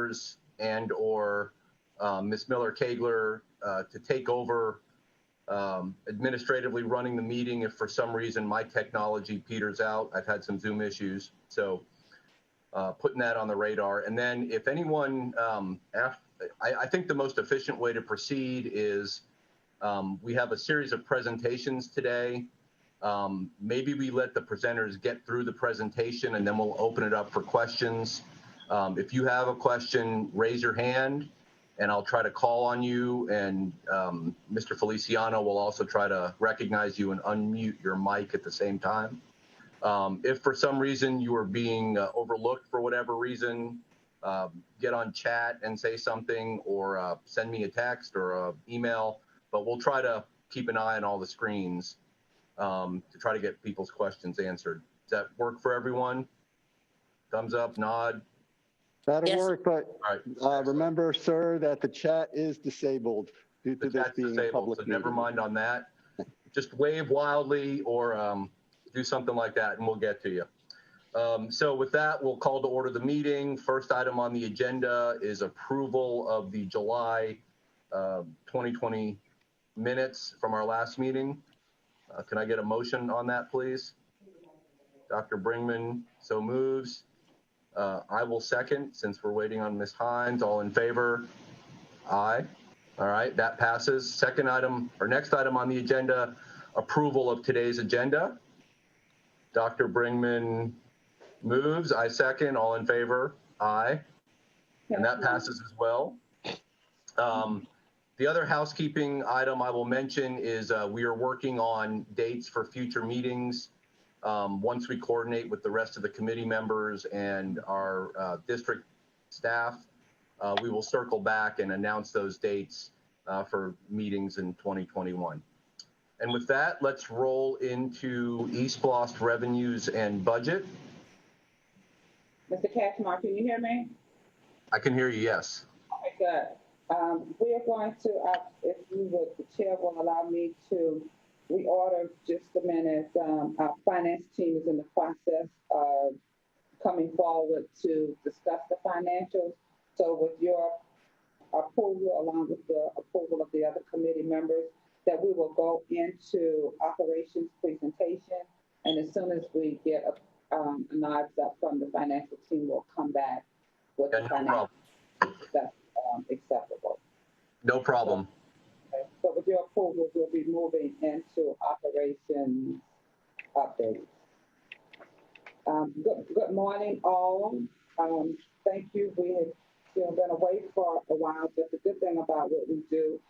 Myers and or Ms. Miller-Kagler to take over administratively running the meeting if for some reason my technology peters out. I've had some Zoom issues, so putting that on the radar. And then if anyone, I think the most efficient way to proceed is we have a series of presentations today. Maybe we let the presenters get through the presentation and then we'll open it up for questions. If you have a question, raise your hand and I'll try to call on you, and Mr. Feliciano will also try to recognize you and unmute your mic at the same time. If for some reason you are being overlooked for whatever reason, get on chat and say something, or send me a text or an email, but we'll try to keep an eye on all the screens to try to get people's questions answered. Does that work for everyone? Thumbs up, nod. That'll work, but right. Remember, sir, that the chat is disabled due to this being a public so meeting. never mind on that. Just wave wildly or do something like that and we'll get to you. So with that, we'll call to order the meeting. First item on the agenda is approval of the July 2020 minutes from our last meeting. Can I get a motion on that, please? Dr. Bringman so moves. I will second, since we're waiting on Ms. Hines. All in favor? Aye. All right, that passes. Second item, or next item on the agenda, approval of today's agenda. Dr. Bringman moves. I second. All in favor? Aye. And that passes as well. The other housekeeping item I will mention is we are working on dates for future meetings. Once we coordinate with the rest of the committee members and our district staff, we will circle back and announce those dates for meetings in 2021. And with that, let's roll into ESPLOST revenues and budget. Mr. Cashmore, can you hear me? I can hear you, yes. Okay, good. We are going to, if you would, the chair will allow me to reorder just a minute. Our finance team is in the process of coming forward to discuss the financials. So with your approval, along with the approval of the other committee members, that we will go into operations presentation. And as soon as we get nods up from the financial team, we'll come back with the financial that's acceptable. No problem. So with your approval, we'll be moving into operations updates. Good morning, all. Thank you. We have been away for a while, but the good thing about what we do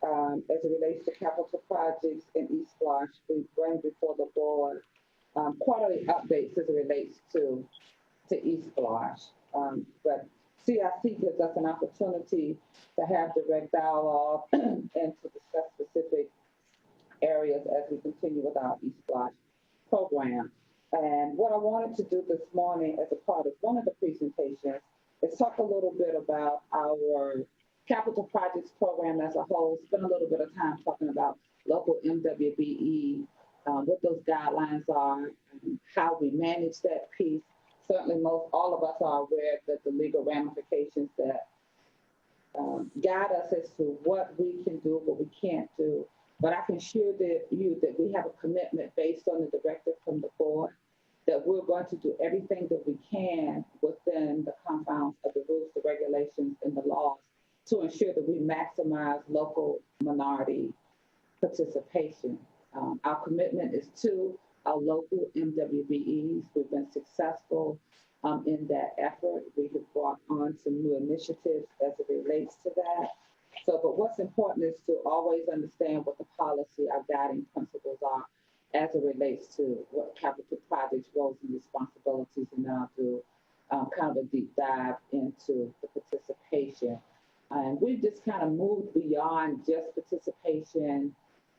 as it relates to capital projects in ESPLOST, we bring before the board quarterly updates as it relates to ESPLOST. But CIC gives us an opportunity to have direct dialogue and to discuss specific areas as we continue with our ESPLOST program. And what I wanted to do this morning as a part of one of the presentations is talk a little bit about our capital projects program as a whole. Spend a little bit of time talking about local MWBE, what those guidelines are, how we manage that piece. Certainly all of us are aware that the legal ramifications that guide us as to what we can do, what we can't do. But I can assure you that we have a commitment based on the directive from the board that we're going to do everything that we can within the confines of the rules, the regulations, and the laws to ensure that we maximize local minority participation. Our commitment is to our local MWBEs. We've been successful in that effort. We have brought on some new initiatives as it relates to that. So, but what's important is to always understand what the policy, our guiding principles are as it relates to what capital projects, roles and responsibilities, and then I'll do kind of a deep dive into the participation. And we've just kind of moved beyond just participation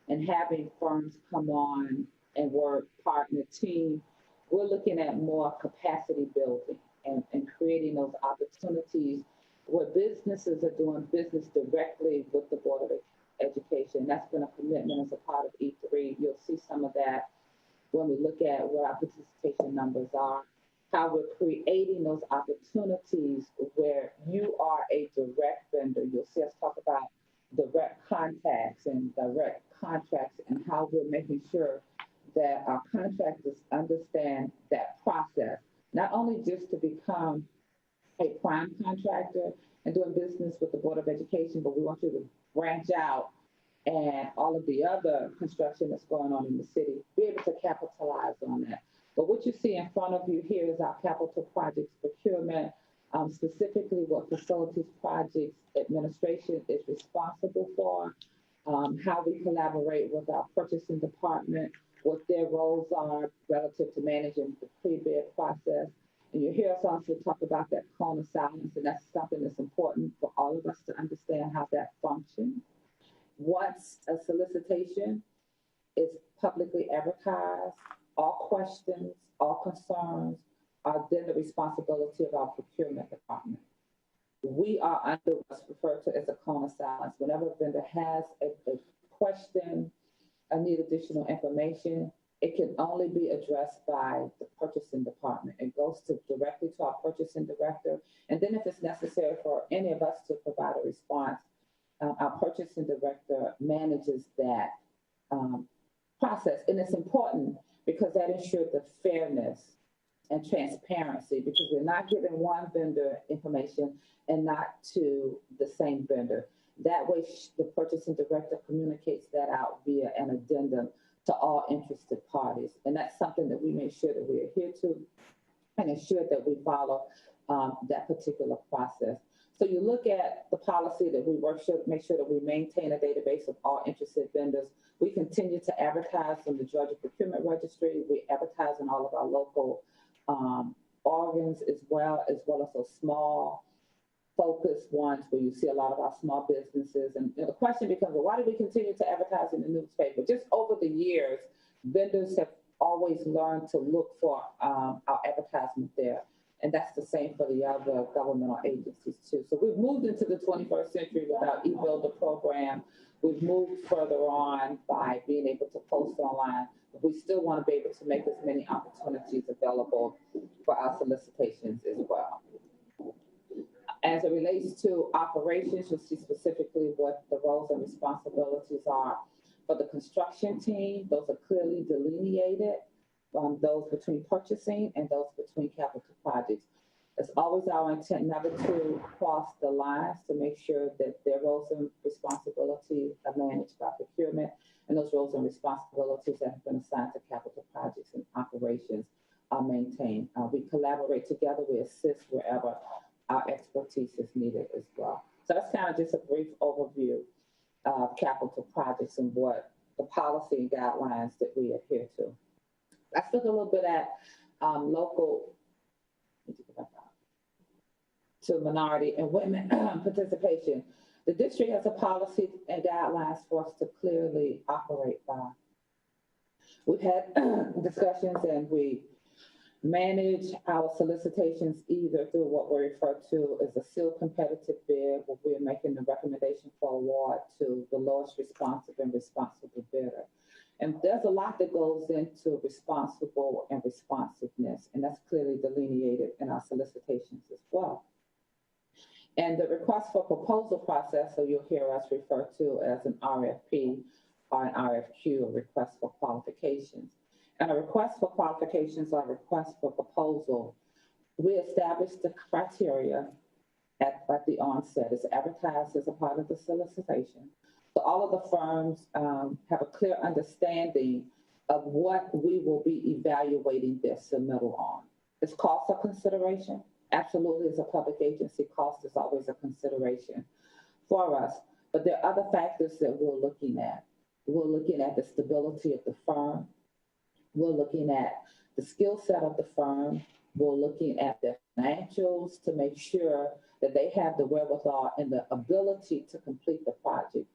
and having firms come on and work, partner, team. We're looking at more capacity building and creating those opportunities where businesses are doing business directly with the Board of Education. That's been a commitment as a part of E3. You'll see some of that when we look at what our participation numbers are. how we're creating those opportunities where you are a direct vendor. You'll see us talk about direct contacts and direct contracts and how we're making sure that our contractors understand that process, not only just to become a prime contractor and doing business with the Board of Education, but we want you to branch out and all of the other construction that's going on in the city, be able to capitalize on that. But what you see in front of you here is our capital projects procurement, specifically what facilities projects administration is responsible for, how we collaborate with our purchasing department, what their roles are relative to managing the pre-bid process. And you hear us also talk about that cone of silence, and that's something that's important for all of us to understand how that functions. Once a solicitation is publicly advertised, all questions, all concerns are then the responsibility of our procurement department. We are under what's referred to as a cone of silence. Whenever a vendor has a question, I need additional information, it can only be addressed by the purchasing department. It goes directly to our purchasing director. And then if it's necessary for any of us to provide a response, our purchasing director manages that process. And it's important because that ensures the fairness and transparency, because we're not giving one vendor information and not to the same vendor. That way, the purchasing director communicates that out via an addendum to all interested parties. And that's something that we make sure that we adhere to and ensure that we follow that particular process. So you look at the policy that we make sure that we maintain a database of all interested vendors. We continue to advertise on the Georgia Procurement Registry. We advertise in all of our local organs as well as those small focused ones where you see a lot of our small businesses. And the question becomes, well, why do we continue to advertise in the newspaper? Just over the years, vendors have always learned to look for our advertisement there. And that's the same for the other governmental agencies too. So we've moved into the 21st century with our e-builder program. We've moved further on by being able to post online, but we still want to be able to make as many opportunities available for our solicitations as well. As it relates to operations, you'll see specifically what the roles and responsibilities are for the construction team. Those are clearly delineated, those between purchasing and those between capital projects. It's always our intent never to cross the lines, to make sure that their roles and responsibilities are managed by procurement, and those roles and responsibilities that have been assigned to capital projects and operations are maintained. We collaborate together, we assist wherever our expertise is needed as well. So that's kind of just a brief overview of capital projects and what the policy and guidelines that we adhere to. Let's look a little bit at local to minority and women participation. The district has a policy and guidelines for us to clearly operate by. We've had discussions and we manage our solicitations either through what we refer to as a sealed competitive bid, where we're making the recommendation for award to the lowest responsive and responsible bidder. And there's a lot that goes into responsible and responsiveness, and that's clearly delineated in our solicitations as well. And the request for proposal process, so you'll hear us refer to as an RFP or an RFQ, a request for qualifications. And a request for qualifications or a request for proposal, we establish the criteria at the onset. It's advertised as a part of the solicitation. So all of the firms have a clear understanding of what we will be evaluating their submittal on. Is cost a consideration? Absolutely, as a public agency, cost is always a consideration for us. But there are other factors that we're looking at. We're looking at the stability of the firm. We're looking at the skill set of the firm. We're looking at their financials to make sure that they have the wherewithal and the ability to complete the project.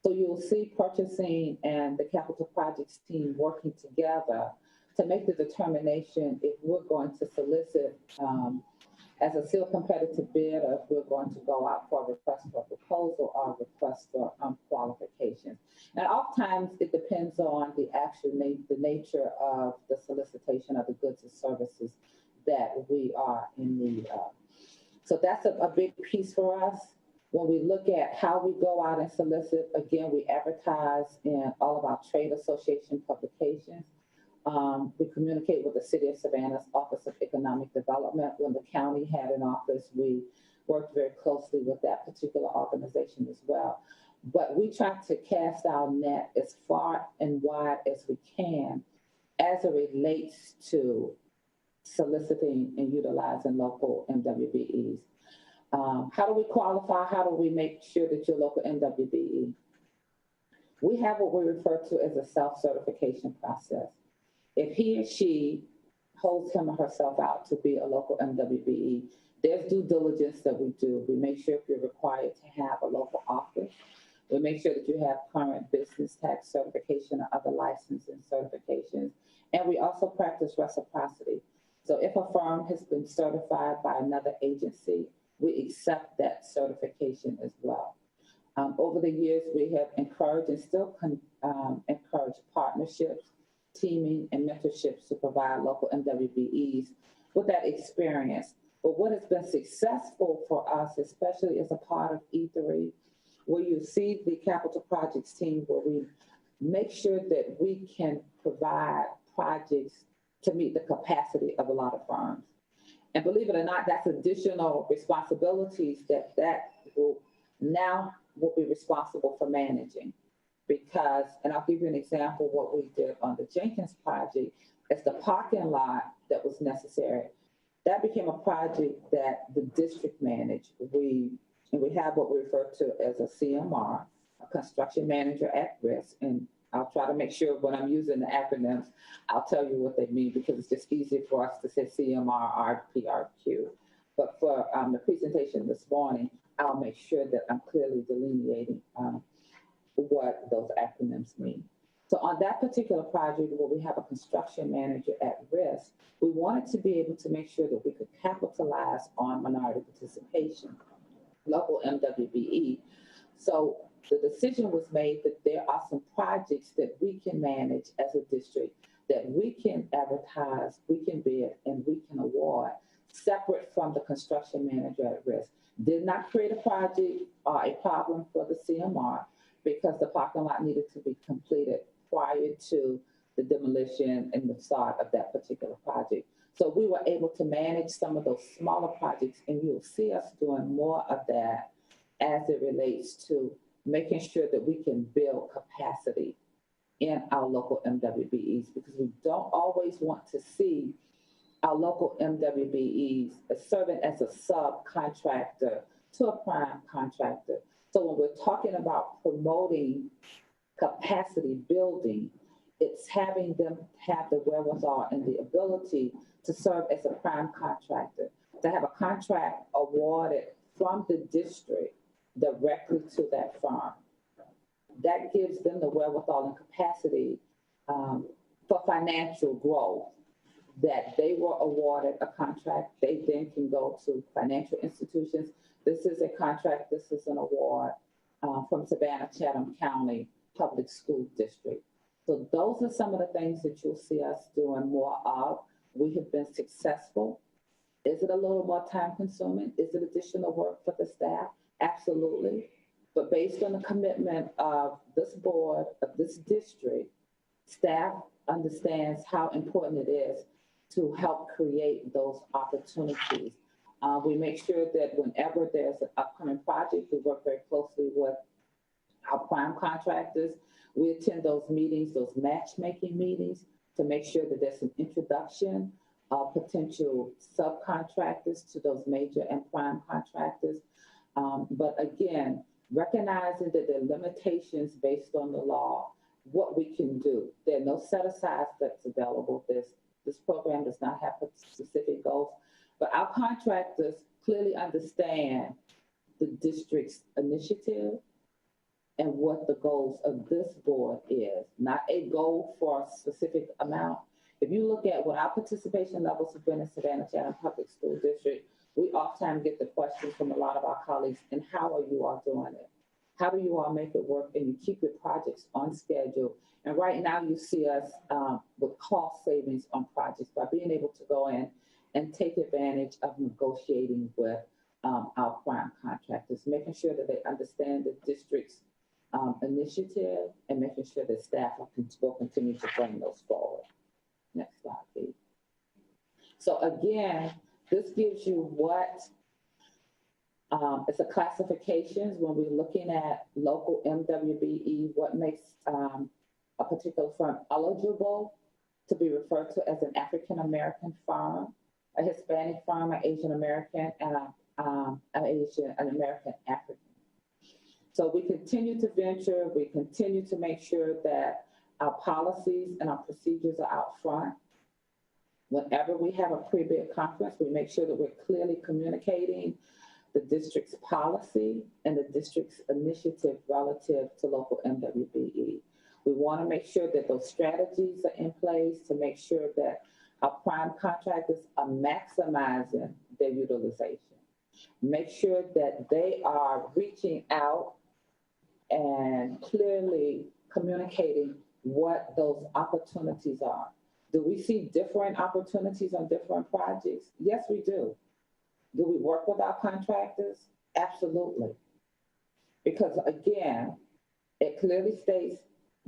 So you'll see purchasing and the capital projects team working together to make the determination if we're going to solicit as a sealed competitive bid, or if we're going to go out for a request for proposal or a request for qualifications. And oftentimes it depends on the actual the nature of the solicitation of the goods and services that we are in need of. So that's a big piece for us. When we look at how we go out and solicit, again, we advertise in all of our trade association publications. We communicate with the City of Savannah's Office of Economic Development. When the county had an office, we worked very closely with that particular organization as well. But we try to cast our net as far and wide as we can as it relates to soliciting and utilizing local MWBEs. How do we qualify? How do we make sure that you're local MWBE? We have what we refer to as a self-certification process. If he or she holds him or herself out to be a local MWBE, there's due diligence that we do. We make sure if you're required to have a local office. We make sure that you have current business tax certification or other licensing certifications. And we also practice reciprocity. So if a firm has been certified by another agency, we accept that certification as well. Over the years, we have encouraged and still encourage partnerships, teaming, and mentorships to provide local MWBEs with that experience. But what has been successful for us, especially as a part of EIII, where you see the capital projects team, where we make sure that we can provide projects to meet the capacity of a lot of firms. And believe it or not, that's additional responsibilities that will now be responsible for managing. Because, and I'll give you an example of what we did on the Jenkins project, as the parking lot that was necessary, that became a project that the district managed. We have what we refer to as a CMR, a construction manager at risk. And I'll try to make sure when I'm using the acronyms, I'll tell you what they mean, because it's just easy for us to say CMR, RPRQ. But for the presentation this morning, I'll make sure that I'm clearly delineating what those acronyms mean. So on that particular project where we have a construction manager at risk, we wanted to be able to make sure that we could capitalize on minority participation, local MWBE. So the decision was made that there are some projects that we can manage as a district, that we can advertise, we can bid, and we can award, separate from the construction manager at risk. Did not create a project or a problem for the CMR, because the parking lot needed to be completed prior to the demolition and the start of that particular project. So we were able to manage some of those smaller projects, and you'll see us doing more of that as it relates to making sure that we can build capacity in our local MWBEs, because we don't always want to see our local MWBEs serving as a subcontractor to a prime contractor. So when we're talking about promoting capacity building, it's having them have the wherewithal and the ability to serve as a prime contractor, to have a contract awarded from the district directly to that firm. That gives them the wherewithal and capacity for financial growth, that they were awarded a contract, they then can go to financial institutions. This is a contract, this is an award from Savannah, Chatham County Public School District. So those are some of the things that you'll see us doing more of. We have been successful. Is it a little more time consuming? Is it additional work for the staff? Absolutely. But based on the commitment of this board, of this district, staff understands how important it is to help create those opportunities. We make sure that whenever there's an upcoming project, we work very closely with our prime contractors. We attend those meetings, those matchmaking meetings, to make sure that there's an introduction of potential subcontractors to those major and prime contractors. But again, recognizing that there are limitations based on the law, what we can do. There are no set-asides that's available. This program does not have specific goals, but our contractors clearly understand the district's initiative and what the goals of this board is, not a goal for a specific amount. If you look at what our participation levels have been in Savannah Chatham Public School District, we oftentimes get the questions from a lot of our colleagues, and how are you all doing it? How do you all make it work and you keep your projects on schedule? And right now you see us with cost savings on projects by being able to go in and take advantage of negotiating with our prime contractors, making sure that they understand the district's initiative and making sure that staff will continue to bring those forward. Next slide, please. So again, this gives you what it's a classifications when we're looking at local MWBE, what makes a particular firm eligible to be referred to as an African-American firm, a Hispanic firm, an Asian-American, and an American African. So we continue to venture, we continue to make sure that our policies and our procedures are out front. Whenever we have a pre-bid conference, we make sure that we're clearly communicating the district's policy and the district's initiative relative to local MWBE. We want to make sure that those strategies are in place to make sure that our prime contractors are maximizing their utilization. Make sure that they are reaching out and clearly communicating what those opportunities are. Do we see different opportunities on different projects? Yes, we do. Do we work with our contractors? Absolutely. Because again, it clearly states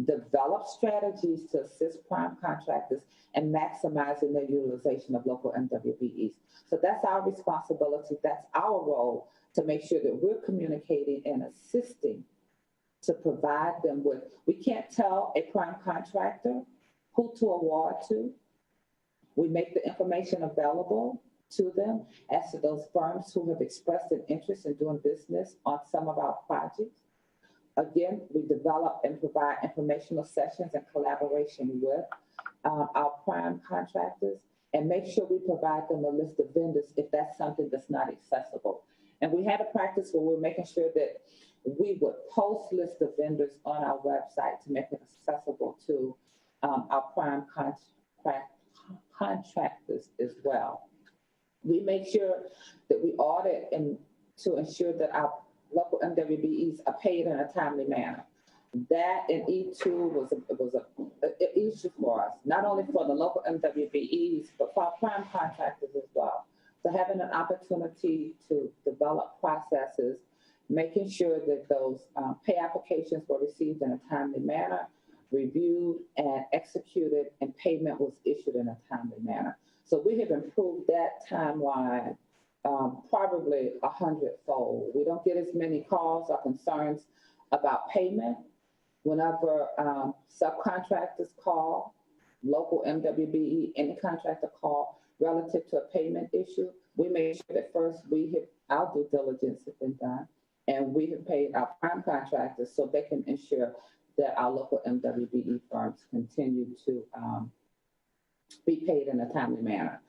develop strategies to assist prime contractors and maximizing their utilization of local MWBEs. So that's our responsibility. That's our role to make sure that we're communicating and assisting to provide them with, we can't tell a prime contractor who to award to. We make the information available to them as to those firms who have expressed an interest in doing business on some of our projects. Again, we develop and provide informational sessions in collaboration with our prime contractors and make sure we provide them a list of vendors if that's something that's not accessible. And we had a practice where we're making sure that we would post list of vendors on our website to make it accessible to our prime contractors as well. We make sure that we audit and to ensure that our local MWBEs are paid in a timely manner. That in E2 was an issue for us, not only for the local MWBEs, but for our prime contractors as well. So having an opportunity to develop processes, making sure that those pay applications were received in a timely manner, reviewed and executed, and payment was issued in a timely manner. So we have improved that timeline probably 100-fold. We don't get as many calls or concerns about payment. Whenever subcontractors call, local MWBE, any contractor call relative to a payment issue, we make sure that first our due diligence has been done, and we have paid our prime contractors so they can ensure that our local MWBE firms continue to be paid in a timely manner.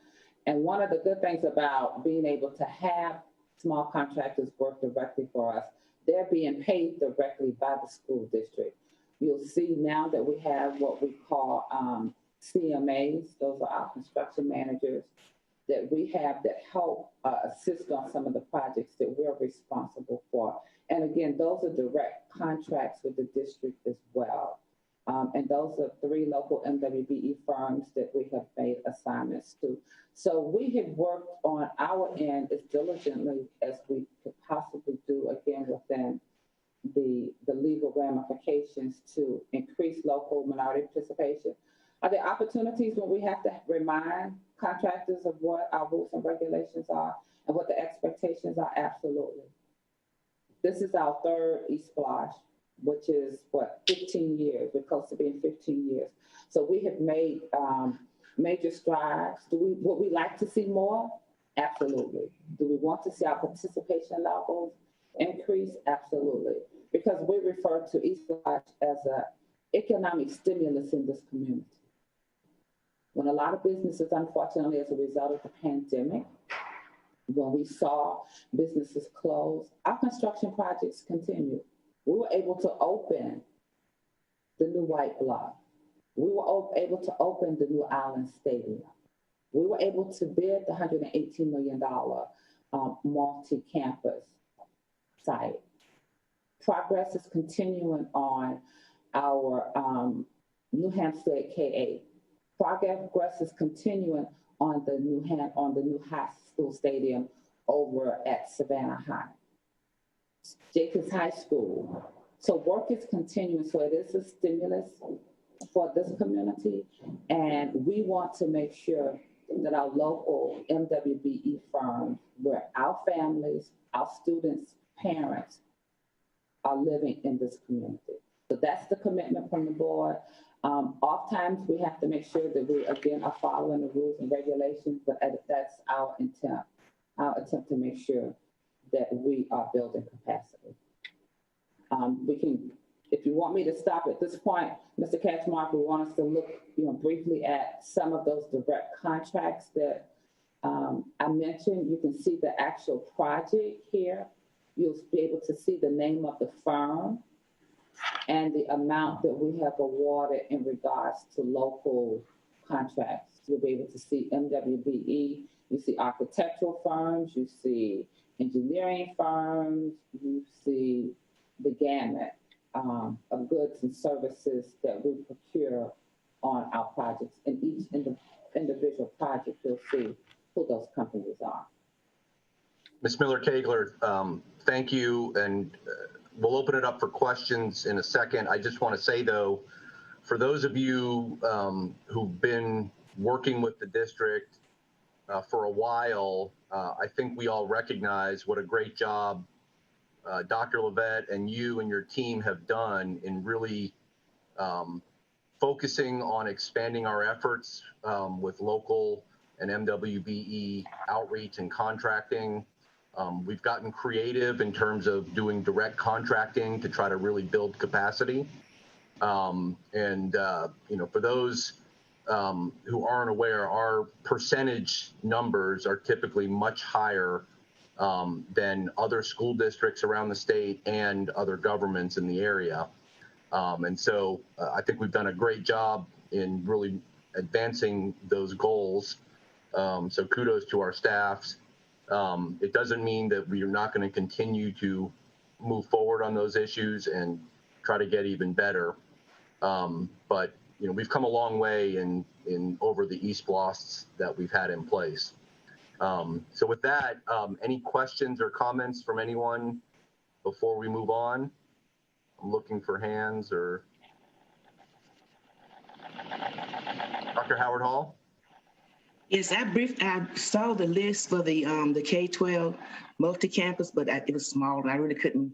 And one of the good things about being able to have small contractors work directly for us, they're being paid directly by the school district. You'll see now that we have what we call CMAs, those are our construction managers, that we have that help assist on some of the projects that we're responsible for. And again, those are direct contracts with the district as well. And those are 3 local MWBE firms that we have made assignments to. So we have worked on our end as diligently as we could possibly do, again, within the legal ramifications to increase local minority participation. Are there opportunities when we have to remind contractors of what our rules and regulations are and what the expectations are? Absolutely. This is our 3rd ESPLOST, which is, 15 years. We're close to being 15 years. So we have made major strides. Would we like to see more? Absolutely. Do we want to see our participation levels increase? Absolutely. Because we refer to ESPLOST as an economic stimulus in this community. When a lot of businesses, unfortunately, as a result of the pandemic, when we saw businesses close, our construction projects continued. We were able to open the new White Block. We were able to open the new Island Stadium. We were able to bid the $118 million multi-campus site. Progress is continuing on our New Hampstead K-8. Progress is continuing on the new high school stadium over at Savannah High. Jacobs High School. So work is continuing. So it is a stimulus for this community, and we want to make sure that our local MWBE firms, where our families, our students, parents are living in this community. So that's the commitment from the board. Oftentimes we have to make sure that we, again, are following the rules and regulations, but that's our attempt to make sure that we are building capacity. We can, if you want me to stop at this point, Mr. Kaczmarek, we want us to look, briefly at some of those direct contracts that I mentioned. You can see the actual project here. You'll be able to see the name of the firm and the amount that we have awarded in regards to local contracts. You'll be able to see MWBE. You see architectural firms. You see engineering firms. You see the gamut of goods and services that we procure on our projects. In each individual project, you'll see who those companies are. Ms. Miller-Kegler, thank you, and we'll open it up for questions in a second. I just want to say, though, for those of you who've been working with the district for a while, I think we all recognize what a great job Dr. Levette and you and your team have done in really focusing on expanding our efforts with local and MWBE outreach and contracting. We've gotten creative in terms of doing direct contracting to try to really build capacity. For those who aren't aware, our percentage numbers are typically much higher than other school districts around the state and other governments in the area. I think we've done a great job in really advancing those goals. So kudos to our staffs. It doesn't mean that we are not going to continue to move forward on those issues and try to get even better. But we've come a long way in over the ESPLOSTs that we've had in place. So with that, any questions or comments from anyone before we move on? I'm looking for hands. Or Dr. Howard Hall? Yes, I saw the list for the K-12 multi-campus, but it was small and I really couldn't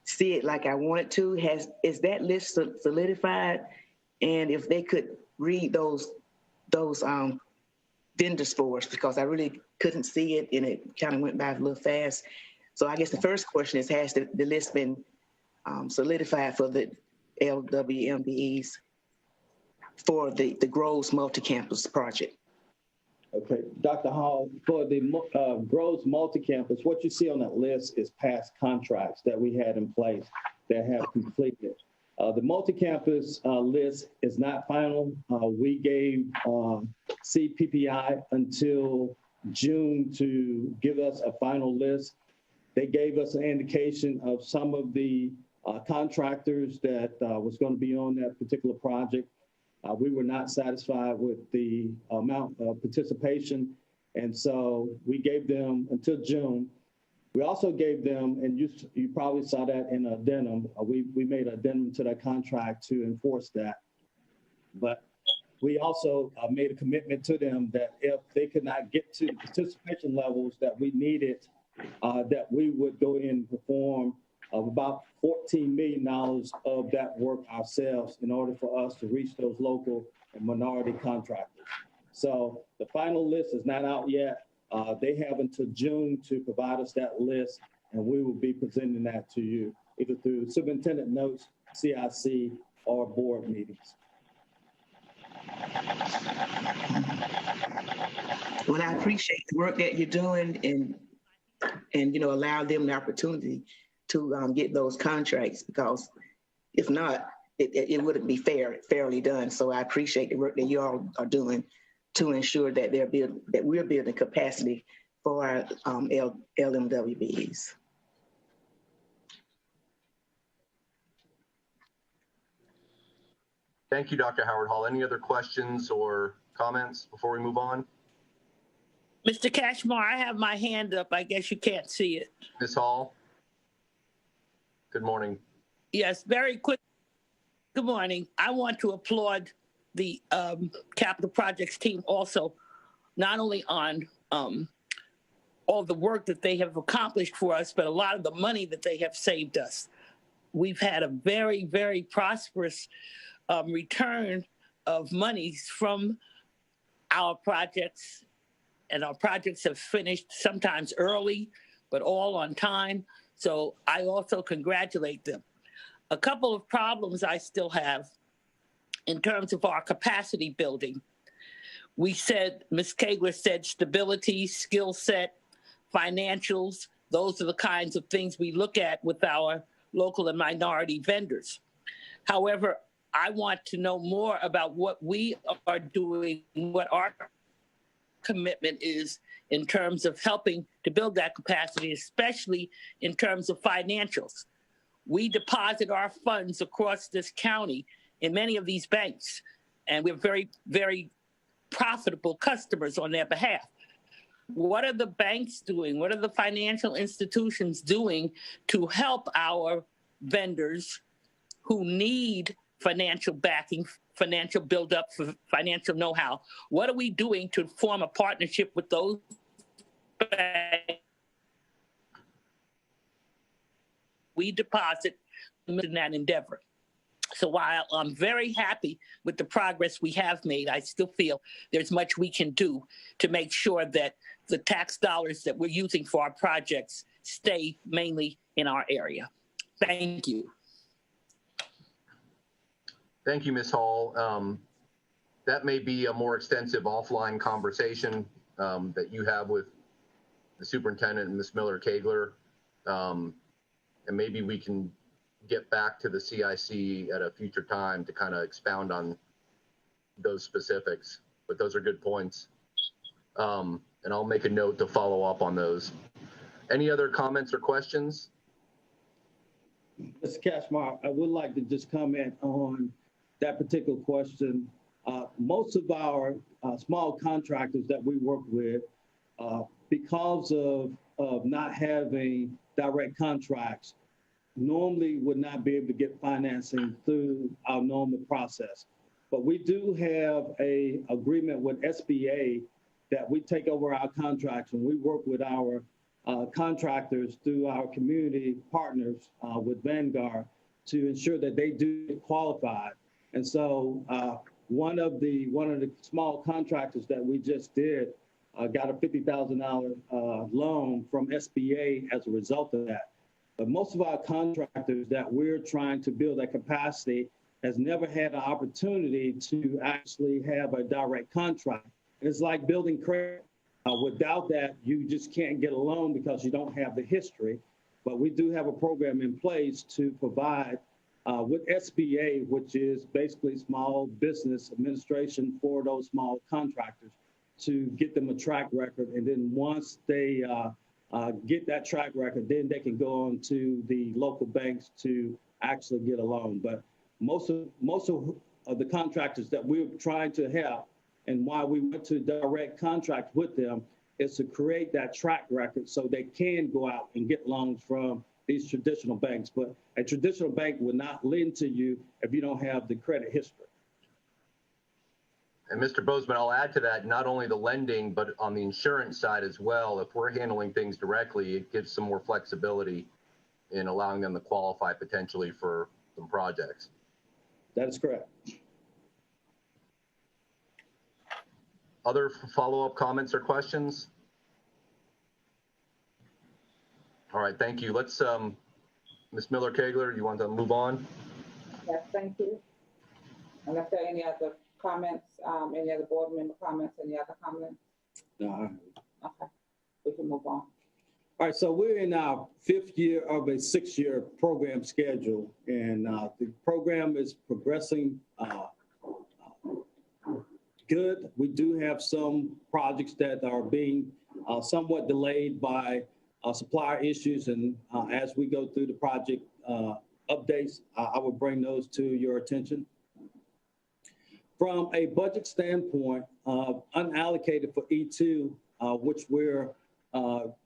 see it like I wanted to. Is that list solidified? And if they could read those vendors for us, because I really couldn't see it and it kind of went by a little fast. So I guess the first question is, has the list been solidified for the LWMBEs for the Groves multi-campus project? Okay, Dr. Hall, for the Groves multi-campus, what you see on that list is past contracts that we had in place that have completed. The multi-campus list is not final. We gave CPPI until June to give us a final list. They gave us an indication of some of the contractors that was going to be on that particular project. We were not satisfied with the amount of participation, and so we gave them until June. We also gave them, and you probably saw that in addendum, we made an addendum to that contract to enforce that. But we also made a commitment to them that if they could not get to the participation levels that we needed, that we would go in and perform about $14 million of that work ourselves in order for us to reach those local and minority contractors. So the final list is not out yet. They have until June to provide us that list, and we will be presenting that to you either through superintendent notes, CIC, or board meetings. Well, I appreciate the work that you're doing and allow them the opportunity to get those contracts, because if not, it wouldn't be fairly done. So I appreciate the work that you all are doing to ensure that we're building capacity for our LMWBEs. Thank you, Dr. Howard Hall. Any other questions or comments before we move on? Mr. Cashmore, I have my hand up. I guess you can't see it. Ms. Hall? Good morning. Yes, very quick. Good morning. I want to applaud the capital projects team also, not only on all the work that they have accomplished for us, but a lot of the money that they have saved us. We've had a very, very prosperous return of monies from our projects, and our projects have finished sometimes early, but all on time. So I also congratulate them. A couple of problems I still have in terms of our capacity building. We said, Ms. Kegler said stability, skill set, financials, those are the kinds of things we look at with our local and minority vendors. However, I want to know more about what we are doing, what our commitment is in terms of helping to build that capacity, especially in terms of financials. We deposit our funds across this county in many of these banks, and we're very, very profitable customers on their behalf. What are the banks doing? What are the financial institutions doing to help our vendors who need financial backing, financial buildup, for financial know-how? What are we doing to form a partnership with those banks? We deposit in that endeavor. So while I'm very happy with the progress we have made, I still feel there's much we can do to make sure that the tax dollars that we're using for our projects stay mainly in our area. Thank you. Thank you, Ms. Hall. That may be a more extensive offline conversation that you have with the superintendent and Ms. Miller-Kegler. And maybe we can get back to the CIC at a future time to kind of expound on those specifics, but those are good points. And I'll make a note to follow up on those. Any other comments or questions? Mr. Cashmore, I would like to just comment on that particular question. Most of our small contractors that we work with, because of not having direct contracts, normally would not be able to get financing through our normal process. But we do have an agreement with SBA that we take over our contracts, and we work with our contractors through our community partners with Vanguard to ensure that they do get qualified. And so one of the small contractors that we just did got a $50,000 loan from SBA as a result of that. But most of our contractors that we're trying to build that capacity has never had an opportunity to actually have a direct contract. It's like building credit. Without that, you just can't get a loan because you don't have the history. But we do have a program in place to provide with SBA, which is basically Small Business Administration for those small contractors, to get them a track record. And then once they get that track record, then they can go on to the local banks to actually get a loan. But most of the contractors that we're trying to help, and why we went to direct contract with them, is to create that track record so they can go out and get loans from these traditional banks. But a traditional bank will not lend to you if you don't have the credit history. And Mr. Bozeman, I'll add to that, not only the lending, but on the insurance side as well. If we're handling things directly, it gives some more flexibility in allowing them to qualify potentially for some projects. That is correct. Other follow-up comments or questions? All right, thank you. Let's, Ms. Miller-Kegler, you want to move on? Yes, thank you. Unless there are any other comments, any other board member comments, any other comments? No. Okay, we can move on. All right, so we're in our 5th year of a 6-year program schedule, and the program is progressing good. We do have some projects that are being somewhat delayed by supplier issues, and as we go through the project updates, I will bring those to your attention. From a budget standpoint, unallocated for E2 which we're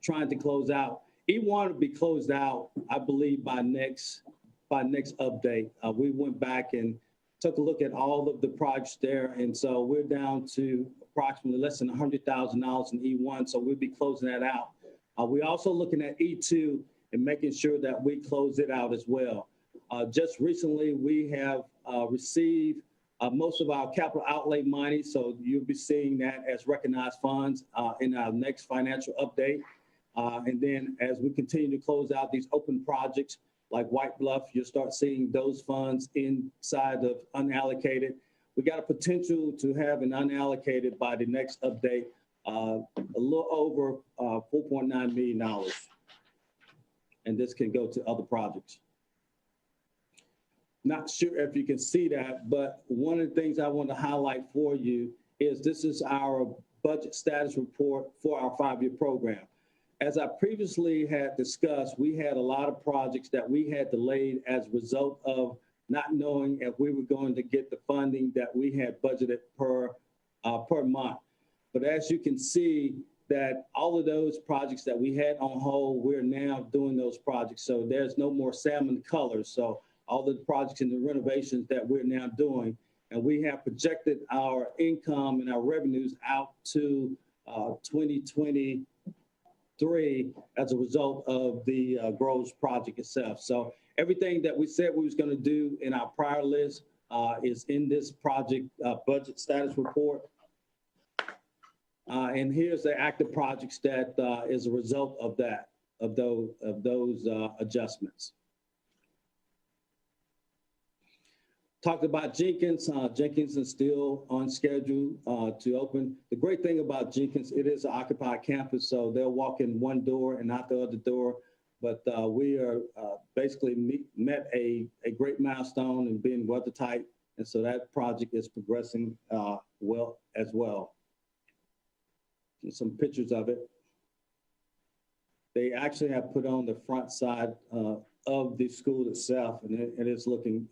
trying to close out. E1 will be closed out, I believe, by next update. We went back and took a look at all of the projects there, and so we're down to approximately less than $100,000 in E1, so we'll be closing that out. We're also looking at E2 and making sure that we close it out as well. Just recently, we have received most of our capital outlay money, so you'll be seeing that as recognized funds in our next financial update. And then as we continue to close out these open projects like White Bluff, you'll start seeing those funds inside of unallocated. We got a potential to have an unallocated by the next update, a little over $4.9 million. And this can go to other projects. Not sure if you can see that, but one of the things I want to highlight for you is this is our budget status report for our 5-year program. As I previously had discussed, we had a lot of projects that we had delayed as a result of not knowing if we were going to get the funding that we had budgeted per month. But as you can see, that all of those projects that we had on hold, we're now doing those projects. So there's no more salmon colors. So all of the projects and the renovations that we're now doing, and we have projected our income and our revenues out to 2023 as a result of the Groves project itself. So everything that we said we was going to do in our prior list is in this project budget status report. And here's the active projects that is a result of that, of those adjustments. Talked about Jenkins. Jenkins is still on schedule to open. The great thing about Jenkins, it is an occupied campus, so they'll walk in one door and out the other door. But we are basically met a great milestone in being weather tight, and so that project is progressing well as well. And some pictures of it. They actually have put on the front side of the school itself, and it is looking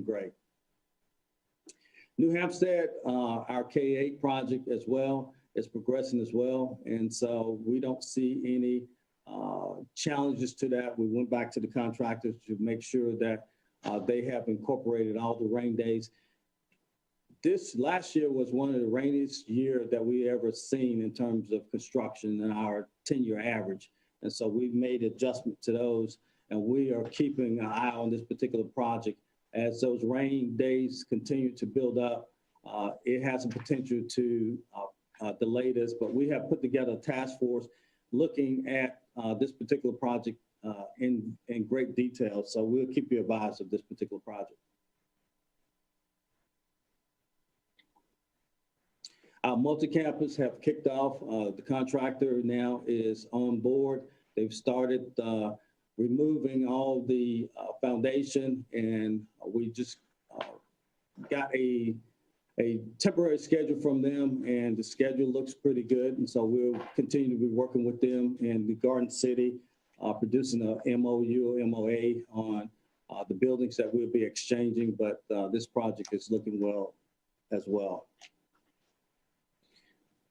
great. New Hampstead, our K-8 project as well is progressing as well, and so we don't see any challenges to that. We went back to the contractors to make sure that they have incorporated all the rain days. This last year was one of the rainiest years that we ever seen in terms of construction in our 10-year average. And so we've made adjustment to those, and we are keeping an eye on this particular project. As those rain days continue to build up, it has a potential to delay this, but we have put together a task force looking at this particular project in great detail. So we'll keep you advised of this particular project. Our multi-campus have kicked off. The contractor now is on board. They've started removing all the foundation, and we just got a temporary schedule from them, and the schedule looks pretty good. And so we'll continue to be working with them in the Garden City, producing a MOU or MOA on the buildings that we'll be exchanging, but this project is looking well as well.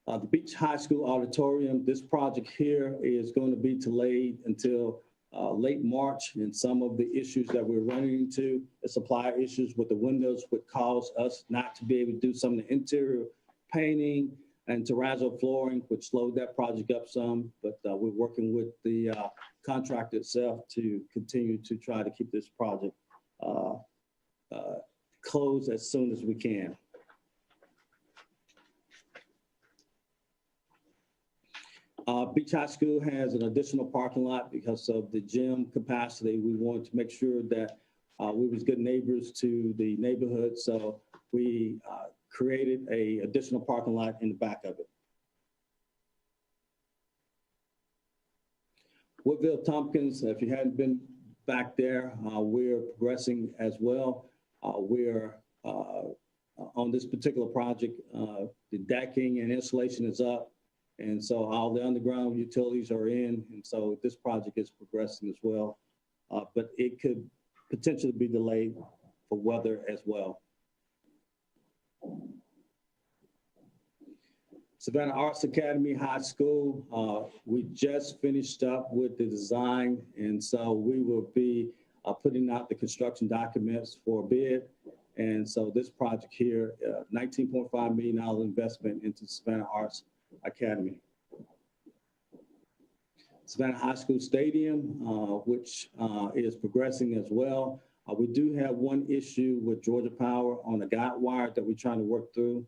The Beach High School Auditorium, this project here is going to be delayed until late March, and some of the issues that we're running into, the supply issues with the windows, would cause us not to be able to do some of the interior painting and terrazzo flooring, which slowed that project up some, but we're working with the contractor itself to continue to try to keep this project closed as soon as we can. Beach High School has an additional parking lot because of the gym capacity. We wanted to make sure that we was good neighbors to the neighborhood, so we created a additional parking lot in the back of it. Woodville Tompkins, if you hadn't been back there, we're progressing as well. We're on this particular project, the decking and insulation is up. And so all the underground utilities are in, and so this project is progressing as well. But it could potentially be delayed for weather as well. Savannah Arts Academy High School, we just finished up with the design, and so we will be putting out the construction documents for bid. And so this project here, $19.5 million investment into Savannah Arts Academy. Savannah High School Stadium, which is progressing as well. We do have one issue with Georgia Power on the guide wire that we're trying to work through.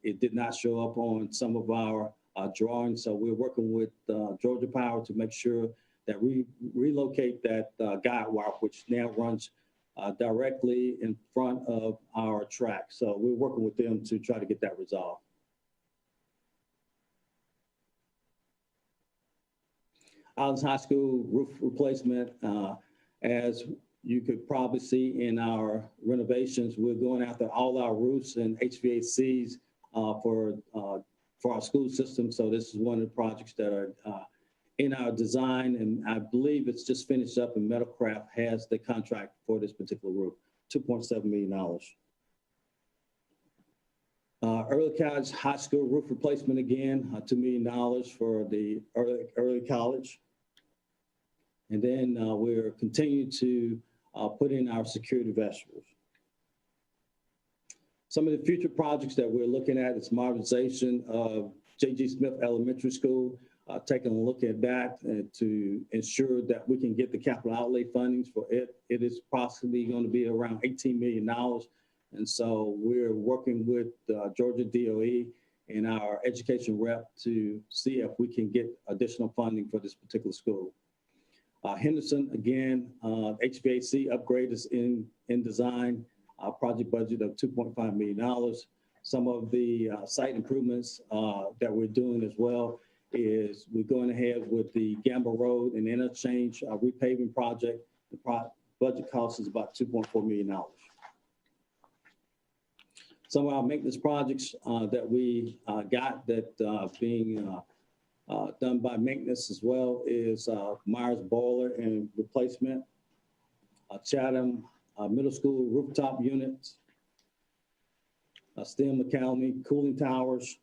It did not show up on some of our drawings, so we're working with Georgia Power to make sure that we relocate that guide wire, which now runs directly in front of our track. So we're working with them to try to get that resolved. Allen's High School roof replacement, as you could probably see in our renovations, we're going after all our roofs and HVACs for our school system. So this is one of the projects that are in our design, and I believe it's just finished up, and Metalcraft has the contract for this particular roof, $2.7 million. Early College High School roof replacement again, $2 million for the early college. And then we're continuing to put in our security vestibules. Some of the future projects that we're looking at is modernization of J.G. Smith Elementary School, taking a look at that to ensure that we can get the capital outlay fundings for it. It is possibly going to be around $18 million. And so we're working with Georgia DOE and our education rep to see if we can get additional funding for this particular school. Henderson, again, HVAC upgrade is in design, project budget of $2.5 million. Some of the site improvements that we're doing as well is we're going ahead with the Gamble Road and interchange repaving project. The budget cost is about $2.4 million. Some of our maintenance projects that we got that being done by maintenance as well is Myers boiler and replacement, Chatham middle school rooftop units, STEM Academy cooling towers.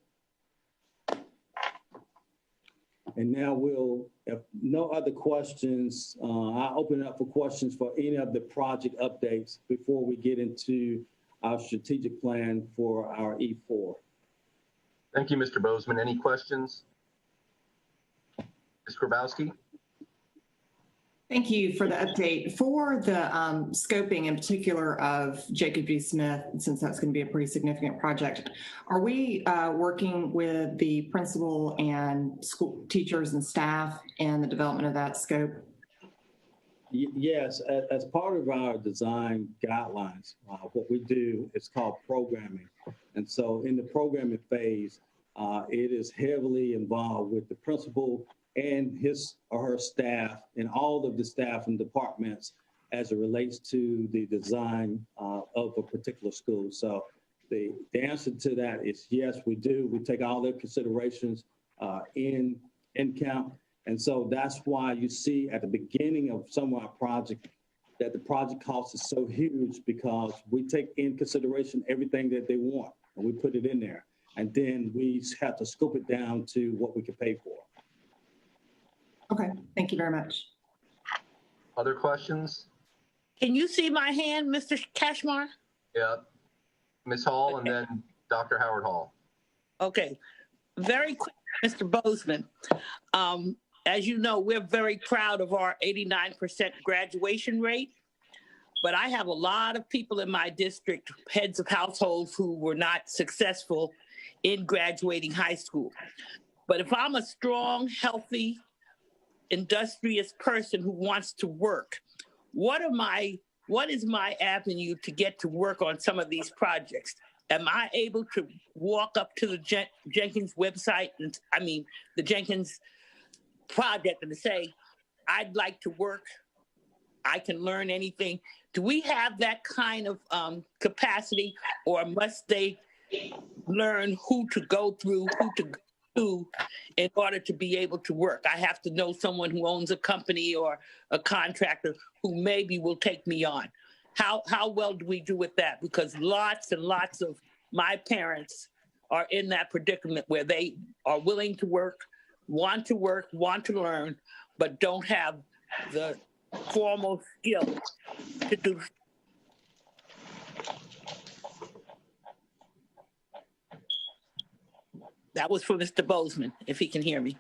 And now we'll, if no other questions, I'll open it up for questions for any of the project updates before we get into our strategic plan for our E4. Thank you, Mr. Bozeman. Any questions? Ms. Grabowski? Thank you for the update. For the scoping in particular of Jacob G. Smith, since that's going to be a pretty significant project, are we working with the principal and school teachers and staff in the development of that scope? Yes, as part of our design guidelines, what we do is called programming. And so in the programming phase, it is heavily involved with the principal and his or her staff and all of the staff and departments as it relates to the design of a particular school. So the answer to that is yes, we do. We take all their considerations in count. And so that's why you see at the beginning of some of our projects that the project cost is so huge, because we take in consideration everything that they want and we put it in there. And then we have to scope it down to what we can pay for. Okay, thank you very much. Other questions? Can you see my hand, Mr. Cashmar? Yeah. Ms. Hall, and then Dr. Howard Hall. Okay, very quick, Mr. Bozeman. As you know, we're very proud of our 89% graduation rate, but I have a lot of people in my district, heads of households, who were not successful in graduating high school. But if I'm a strong, healthy, industrious person who wants to work, what is my avenue to get to work on some of these projects? Am I able to walk up to the Jenkins website, and the Jenkins project, and to say, I'd like to work, I can learn anything? Do we have that kind of capacity, or must they learn who to go through, who to go to in order to be able to work? I have to know someone who owns a company or a contractor who maybe will take me on. How well do we do with that? Because lots and lots of my parents are in that predicament where they are willing to work, want to learn, but don't have the formal skill to do. That was for Mr. Bozeman, if he can hear me.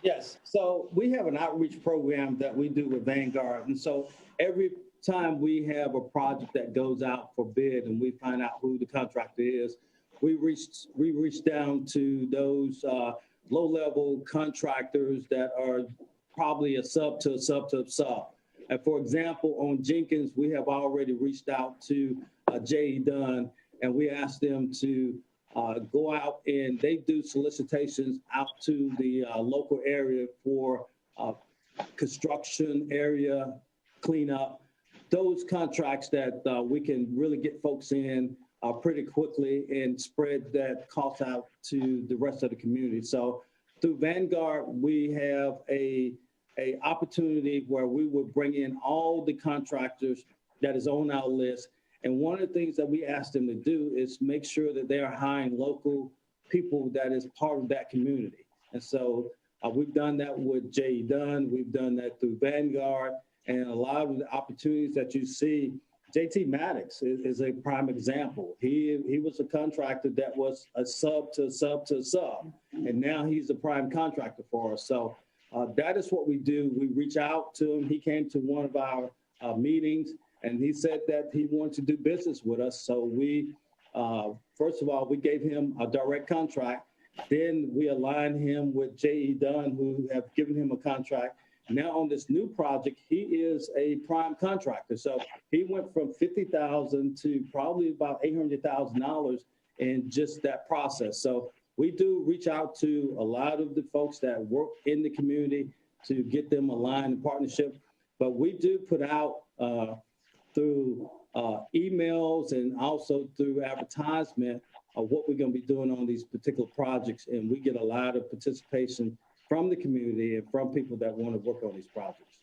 Yes, so we have an outreach program that we do with Vanguard. And so every time we have a project that goes out for bid and we find out who the contractor is, we reach down to those low-level contractors that are probably a sub to a sub to a sub. And for example, on Jenkins, we have already reached out to J.E. Dunn, and we asked them to go out and they do solicitations out to the local area for construction area cleanup, those contracts that we can really get folks in pretty quickly and spread that cost out to the rest of the community. So through Vanguard, we have a opportunity where we would bring in all the contractors that is on our list. And one of the things that we ask them to do is make sure that they are hiring local people that is part of that community. And so we've done that with J.E. Dunn, we've done that through Vanguard, and a lot of the opportunities that you see, JT Maddox is a prime example. He was a contractor that was a sub to sub to sub, and now he's a prime contractor for us. So that is what we do. We reach out to him. He came to one of our meetings, and he said that he wanted to do business with us. So we, first of all, we gave him a direct contract. Then we aligned him with J.E. Dunn, who have given him a contract. Now on this new project, he is a prime contractor. So he went from $50,000 to probably about $800,000 in just that process. So we do reach out to a lot of the folks that work in the community to get them aligned in partnership. But we do put out through emails and also through advertisement of what we're going to be doing on these particular projects. And we get a lot of participation from the community and from people that want to work on these projects.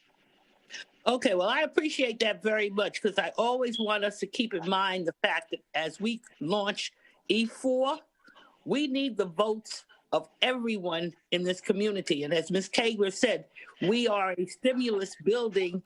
Okay, well, I appreciate that very much because I always want us to keep in mind the fact that as we launch E4, we need the votes of everyone in this community. And as Ms. Kagler said, we are a stimulus building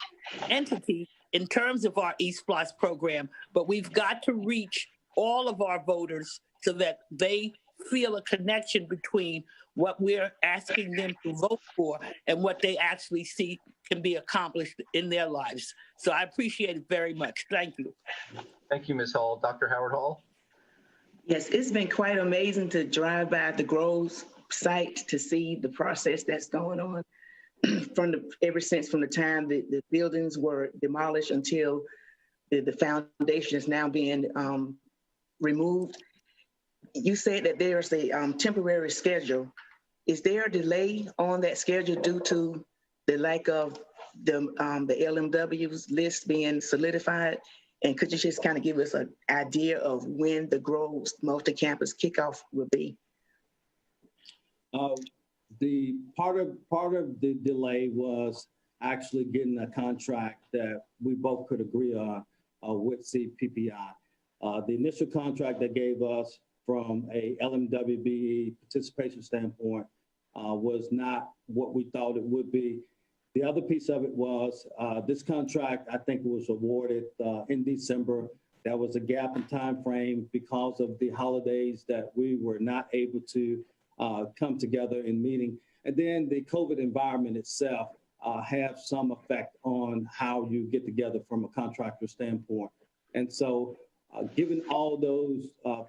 entity in terms of our ESPLOST program, but we've got to reach all of our voters so that they feel a connection between what we're asking them to vote for and what they actually see can be accomplished in their lives. So I appreciate it very much. Thank you. Thank you, Ms. Hall. Dr. Howard Hall? Yes, it's been quite amazing to drive by the Groves site to see the process that's going on ever since from the time the buildings were demolished until the foundation is now being removed. You said that there's a temporary schedule. Is there a delay on that schedule due to the lack of the LMW's list being solidified? And could you just kind of give us an idea of when the Groves multi-campus kickoff will be? The part of the delay was actually getting a contract that we both could agree on with CPPI. The initial contract they gave us from a LMWBE participation standpoint was not what we thought it would be. The other piece of it was this contract, I think, was awarded in December. There was a gap in time frame because of the holidays that we were not able to come together in meeting. And then the COVID environment itself have some effect on how you get together from a contractor standpoint. And so given all those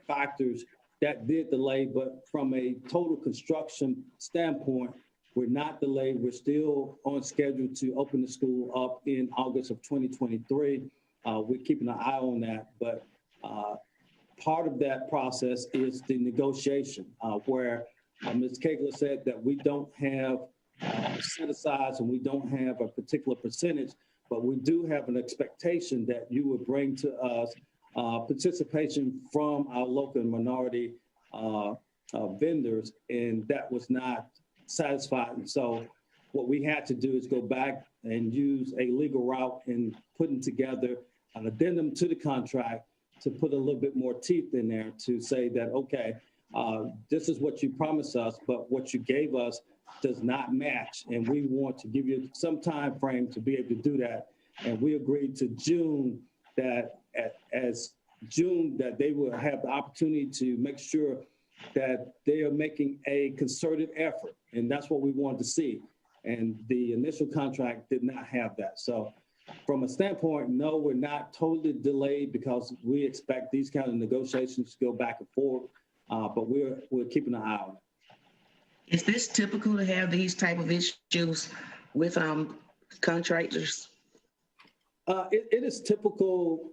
factors, that did delay, but from a total construction standpoint, we're not delayed. We're still on schedule to open the school up in August of 2023. We're keeping an eye on that, but part of that process is the negotiation where Ms. Kagler said that we don't have set asides and we don't have a particular percentage, but we do have an expectation that you would bring to us participation from our local and minority vendors, and that was not satisfied. And so what we had to do is go back and use a legal route in putting together an addendum to the contract to put a little bit more teeth in there to say that, okay, this is what you promised us, but what you gave us does not match. And we want to give you some time frame to be able to do that. And we agreed to June that that they will have the opportunity to make sure that they are making a concerted effort. And that's what we wanted to see. And the initial contract did not have that. So from a standpoint, no, we're not totally delayed because we expect these kind of negotiations to go back and forth, but we're keeping an eye on it. Is this typical to have these type of issues with contractors? It is typical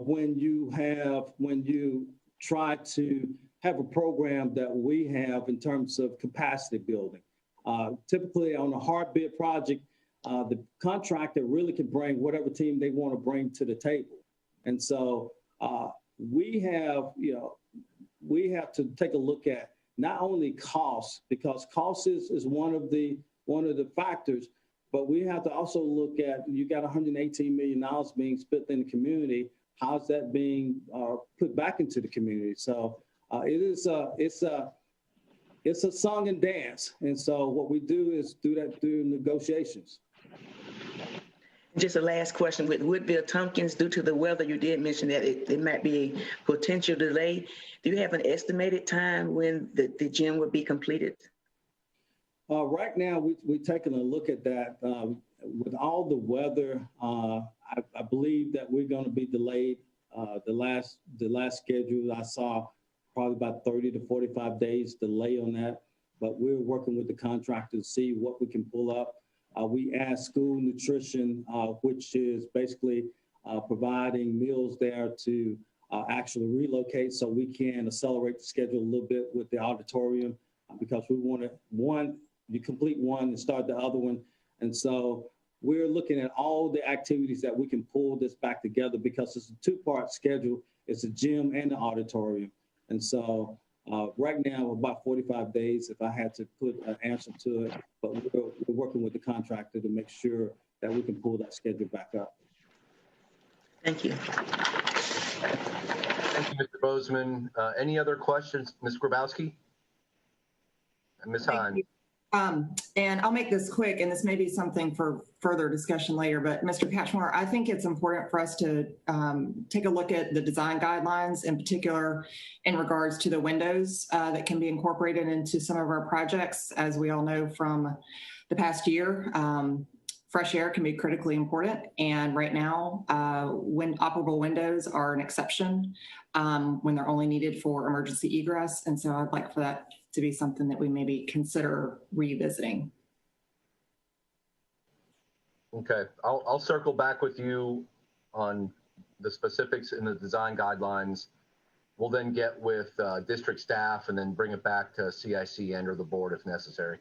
when you try to have a program that we have in terms of capacity building. Typically on a hard bid project, the contractor really can bring whatever team they want to bring to the table. And so we have to take a look at not only cost, because cost is one of the factors, but we have to also look at, you got $118 million being spent in the community. How's that being put back into the community? So it's a song and dance. And so what we do is do that through negotiations. Just a last question with Woodville-Tompkins, due to the weather, you did mention that it might be a potential delay. Do you have an estimated time when the gym would be completed? Right now, we're taking a look at that. With all the weather, I believe that we're going to be delayed. The last schedule I saw probably about 30 to 45 days delay on that, but we're working with the contractor to see what we can pull up. We asked school nutrition, which is basically providing meals there to actually relocate so we can accelerate the schedule a little bit with the auditorium, because we want to, you complete one and start the other one. And so we're looking at all the activities that we can pull this back together, because it's a two-part schedule. It's a gym and the auditorium. And so right now, about 45 days, if I had to put an answer to it, but we're working with the contractor to make sure that we can pull that schedule back up. Thank you. Thank you, Mr. Bozeman. Any other questions, Ms. Grabowski? And Ms. Hines? And I'll make this quick, and this may be something for further discussion later, but Mr. Catchmore, I think it's important for us to take a look at the design guidelines, in particular in regards to the windows that can be incorporated into some of our projects. As we all know from the past year, fresh air can be critically important. And right now, when operable windows are an exception when they're only needed for emergency egress. And so I'd like for that to be something that we maybe consider revisiting. Okay, I'll circle back with you on the specifics in the design guidelines. We'll then get with district staff and then bring it back to CIC and or the board if necessary.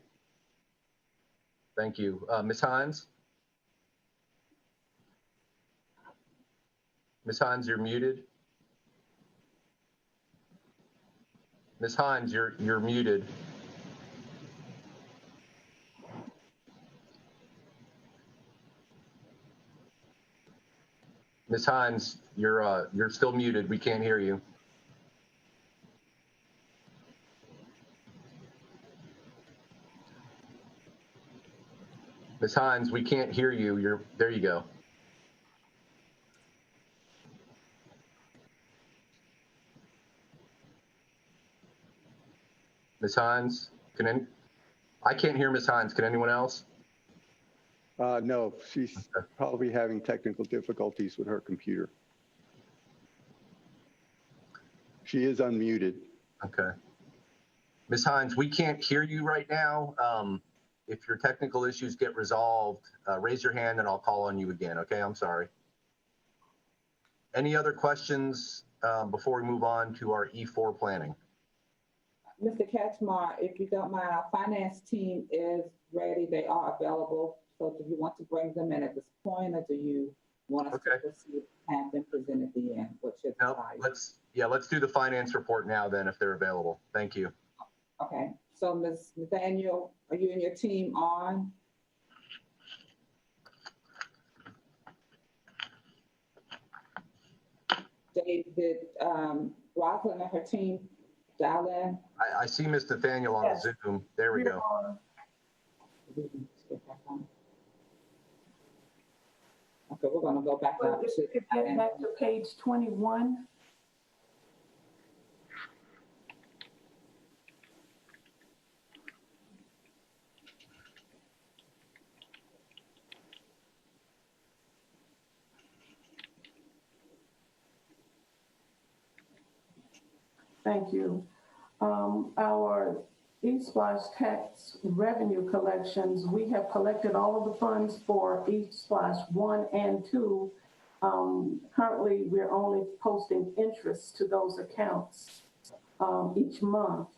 Thank you. Ms. Hines? Ms. Hines, you're muted. Ms. Hines, you're muted. Ms. Hines, you're still muted. We can't hear you. Ms. Hines, we can't hear you. There you go. Ms. Hines, I can't hear Ms. Hines. Can anyone else? No, she's probably having technical difficulties with her computer. She is unmuted. Okay. Ms. Hines, we can't hear you right now. If your technical issues get resolved, raise your hand and I'll call on you again, okay? I'm sorry. Any other questions before we move on to our E4 planning? Mr. Catchmore, if you don't mind, our finance team is ready. They are available. So do you want to bring them in at this point, or do you want us to proceed, have them present at the end? What's your desire? Let's do the finance report now then, if they're available. Thank you. Okay. So Ms. Nathaniel, are you and your team on? Did Rosalind and her team Dial in. I see Miss Nathaniel on Yes. Zoom. There we go. Okay, we're gonna go back up. If you could get back to page 21. Thank you. Our ESPLOST tax revenue collections, we have collected all of the funds for ESPLOST 1 and 2. Currently, we're only posting interest to those accounts each month.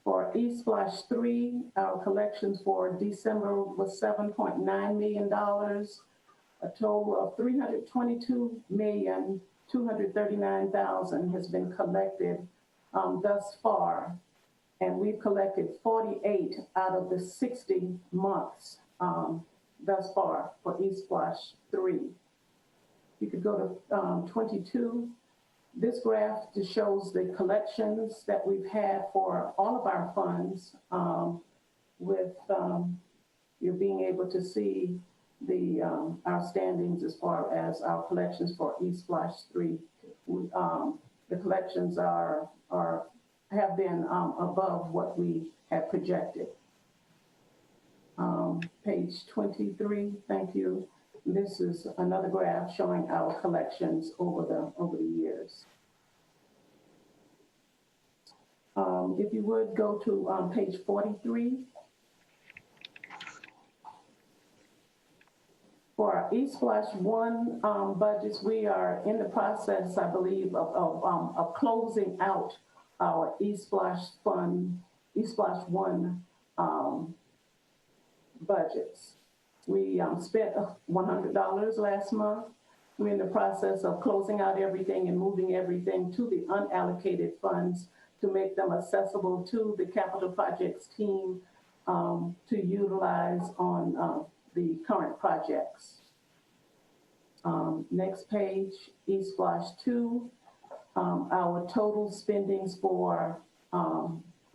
For ESPLOST 3, our collections for December was $7.9 million, a total of $322,239,000 has been collected thus far, and we've collected 48 out of the 60 months thus far for ESPLOST 3. You could go to 22. This graph just shows the collections that we've had for all of our funds, with you're being able to see the our standings as far as our collections for ESPLOST 3. The collections have been above what we had projected. Page 23, thank you. This is another graph showing our collections over the years. If you would go to page 43. For our ESPLOST 1 budgets, we are in the process, I believe, of closing out our ESPLOST 1 budgets. We spent $100 last month. We're in the process of closing out everything and moving everything to the unallocated funds to make them accessible to the capital projects team to utilize on the current projects. Next page, ESPLOST 2. Our total spendings for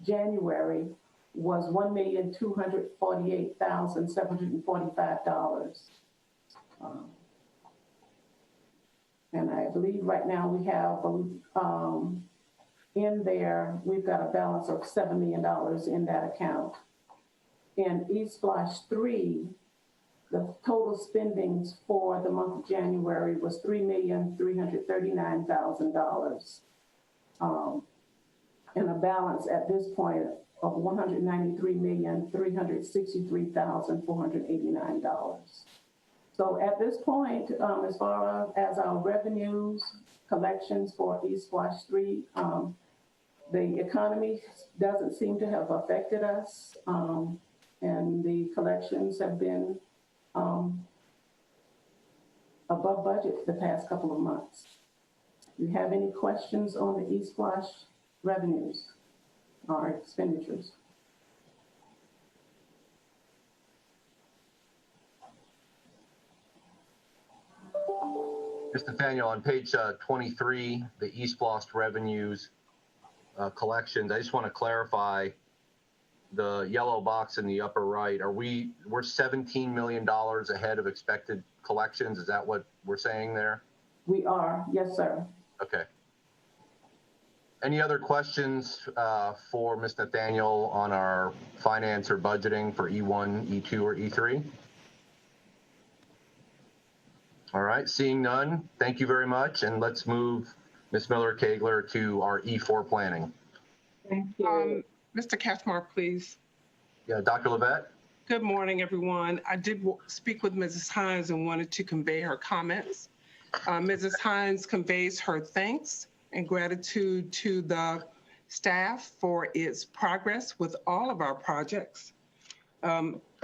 January was $1,248,745. And I believe right now we have in there, we've got a balance of $7 million in that account. In ESPLOST 3, the total spendings for the month of January was $3,339,000. And a balance at this point of $193,363,489. So at this point, as far as our revenues, collections for ESPLOST 3, the economy doesn't seem to have affected us, and the collections have been above budget the past couple of months. Do you have any questions on the ESPLOST revenues or expenditures? Mr. Nathaniel, on page 23, the ESPLOST revenues collections, I just want to clarify the yellow box in the upper right. We're $17 million ahead of expected collections? Is that what we're saying there? We are, yes, sir. Okay. Any other questions for Ms. Nathaniel on our finance or budgeting for E1, E2, or E3? All right, seeing none, thank you very much. And let's move Ms. Miller-Kegler to our E4 planning. Thank you. Mr. Cashmore, please. Yeah, Dr. Levette. Good morning, everyone. I did speak with Mrs. Hines and wanted to convey her comments. Mrs. Hines conveys her thanks and gratitude to the staff for its progress with all of our projects,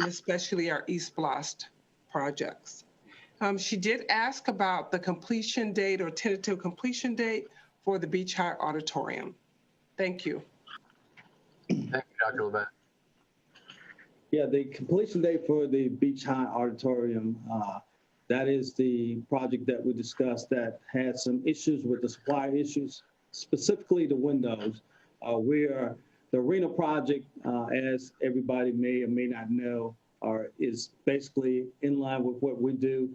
especially our ESPLOST projects. She did ask about the completion date or tentative completion date for the Beach High Auditorium. Thank you. Thank you, Dr. Levette. Yeah, the completion date for the Beach High Auditorium, that is the project that we discussed that had some issues with the supply issues, specifically the windows. The arena project, as everybody may or may not know, is basically in line with what we do.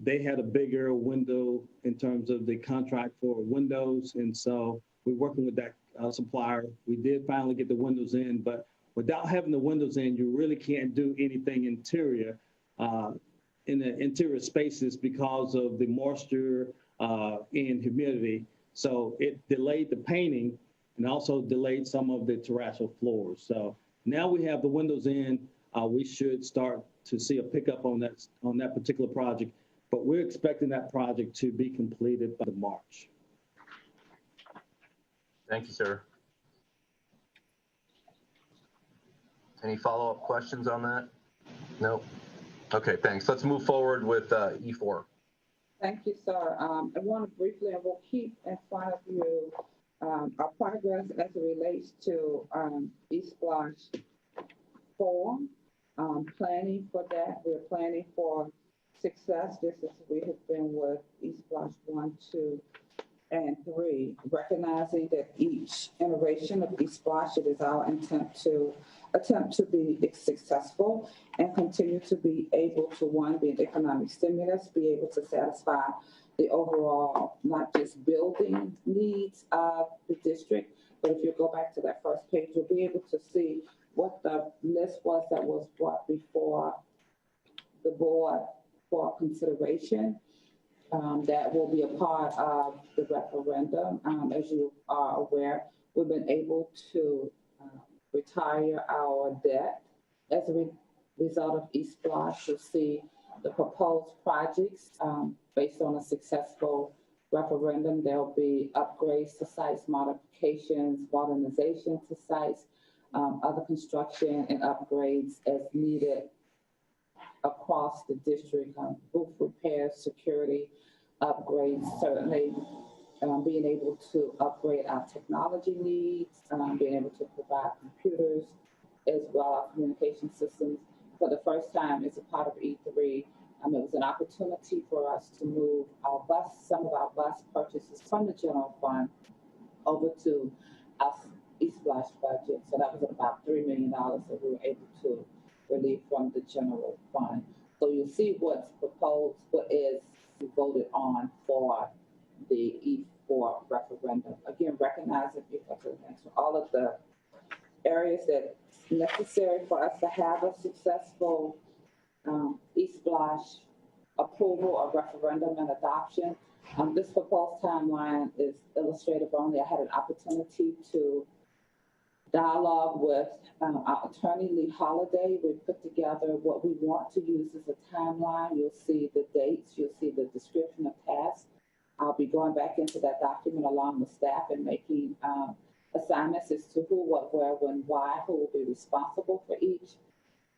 They had a bigger window in terms of the contract for windows, and so we're working with that supplier. We did finally get the windows in, but without having the windows in, you really can't do anything interior in the interior spaces because of the moisture and humidity. So it delayed the painting and also delayed some of the terrazzo floors. So now we have the windows in, we should start to see a pickup on that particular project, but we're expecting that project to be completed by March. Thank you, sir. Any follow-up questions on that? No. Okay, thanks. Let's move forward with E4. Thank you, sir. I want to briefly, and we'll keep in front of you our progress as it relates to ESPLOST 4. Planning for that. We're planning for success, just as we have been with ESPLOST 1, 2, and 3, recognizing that each iteration of ESPLOST, it is our intent to attempt to be successful and continue to be able to, one, be an economic stimulus, be able to satisfy the overall, not just building needs of the district, but if you go back to that first page, you'll be able to see what the list was that was brought before the board for consideration. That will be a part of the referendum. As you are aware, we've been able to retire our debt. As a result of ESPLOST, you'll see the proposed projects based on a successful referendum. There'll be upgrades to sites, modifications, modernization to sites, other construction and upgrades as needed across the district, roof repairs, security upgrades, certainly being able to upgrade our technology needs, being able to provide computers as well as communication systems. For the first time as a part of E3, it was an opportunity for us to move some of our bus purchases from the general fund over to our ESPLOST budget. So that was about $3 million that we were able to relieve from the general fund. So you'll see what's proposed, what is voted on for the E4 referendum. Again, recognizing all of the areas that's necessary for us to have a successful ESPLOST approval or referendum and adoption. This proposed timeline is illustrative only. I had an opportunity to dialogue with our attorney, Lee Holiday. We put together what we want to use as a timeline. You'll see the dates, you'll see the description of tasks. I'll be going back into that document along with staff and making assignments as to who, what, where, when, why, who will be responsible for each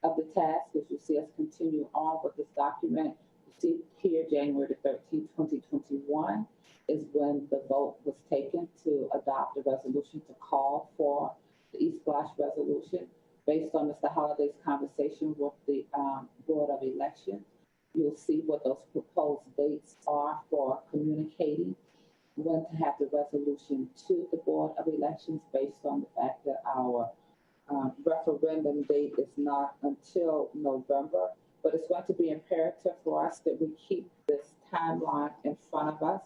of the tasks. As you see us continue on with this document, you see here January the 13th, 2021 is when the vote was taken to adopt a resolution to call for the ESPLOST resolution. Based on Mr. Holiday's conversation with the Board of Election, you'll see what those proposed dates are for communicating when to have the resolution to the Board of Elections, based on the fact that our referendum date is not until November. But it's going to be imperative for us that we keep this timeline in front of us.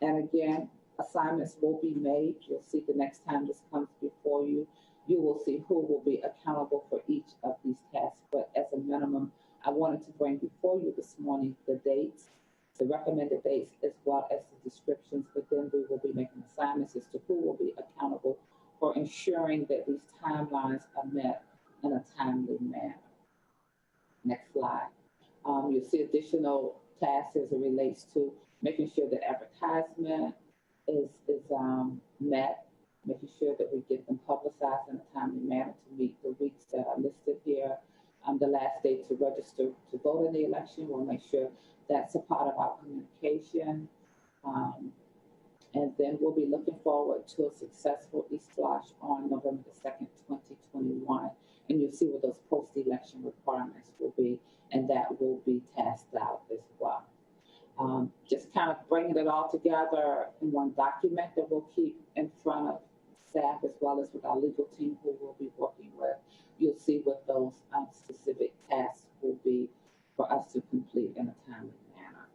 And again, assignments will be made. You'll see the next time this comes before you, you will see who will be accountable for each of these tasks. But as a minimum, I wanted to bring before you this morning the dates, the recommended dates, as well as the descriptions, but then we will be making assignments as to who will be accountable for ensuring that these timelines are met in a timely manner. Next slide. You'll see additional tasks as it relates to making sure that advertisement is met, making sure that we get them publicized in a timely manner to meet the weeks that are listed here. The last day to register to vote in the election, we'll make sure that's a part of our communication. And then we'll be looking forward to a successful ESPLOST on November the 2nd, 2021. And you'll see what those post-election requirements will be, and that will be tasked out as well. Just kind of bringing it all together in one document that we'll keep in front of staff as well as with our legal team who we'll be working with. You'll see what those specific tasks will be for us to complete in a timely manner.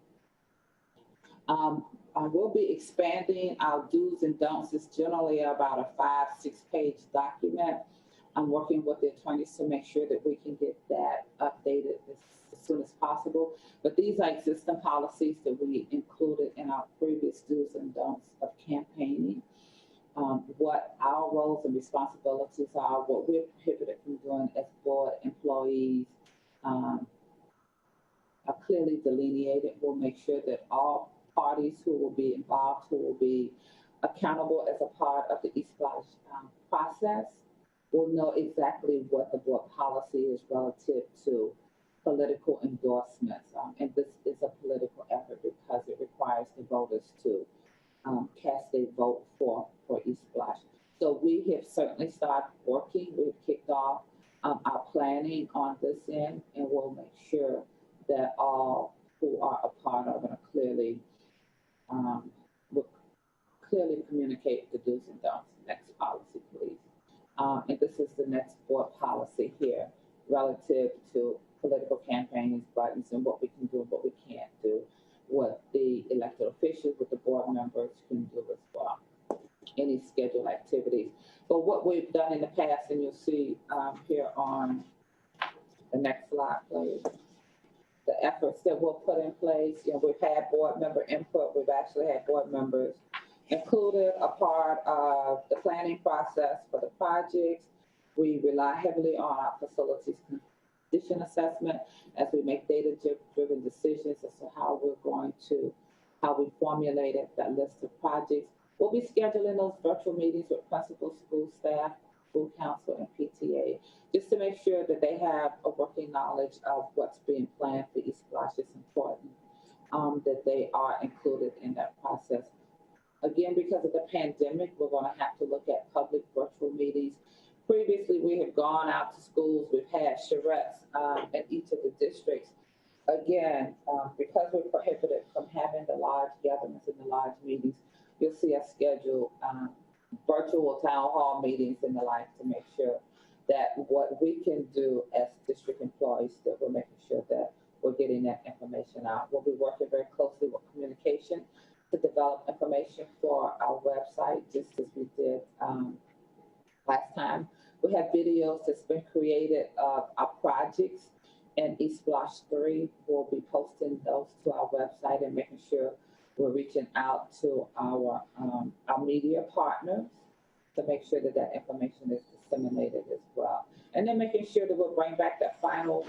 I will be expanding our do's and don'ts. It's generally about a 5-6 page document. I'm working with the attorneys to make sure that we can get that updated as soon as possible. But these are existing policies that we included in our previous do's and don'ts of campaigning. What our roles and responsibilities are, what we're prohibited from doing as board employees are clearly delineated. We'll make sure that all parties who will be involved, who will be accountable as a part of the ESPLOST process, will know exactly what the board policy is relative to political endorsements. And this is a political effort because it requires the voters to cast a vote for ESPLOST. So we have certainly started working. We've kicked off our planning on this end, and we'll make sure that all who are a part of it are clearly will clearly communicate the do's and don'ts. Next policy, please. And this is the next board policy here relative to political campaigns, buttons, and what we can do and what we can't do, what the elected officials, what the board members can do as well, any scheduled activities. But what we've done in the past, and you'll see here on the next slide, please, the efforts that we'll put in place. You know, we've had board member input. We've actually had board members included a part of the planning process for the projects. We rely heavily on our facilities condition assessment as we make data-driven decisions as to how we formulated that list of projects. We'll be scheduling those virtual meetings with principals, school staff, school council, and PTA, just to make sure that they have a working knowledge of what's being planned for ESPLOST. It's important that they are included in that process. Again, because of the pandemic, we're going to have to look at public virtual meetings. Previously, we have gone out to schools. We've had charrettes in each of the districts. Again, because we're prohibited from having the large gatherings and the large meetings, you'll see us schedule virtual town hall meetings and the like to make sure that what we can do as district employees, that we're making sure that we're getting that information out. We'll be working very closely with communication to develop information for our website, just as we did last time. We have videos that's been created of our projects, and ESPLOST 3 will be posting those to our website and making sure we're reaching out to our media partners to make sure that that information is disseminated as well. And then making sure that we'll bring back that final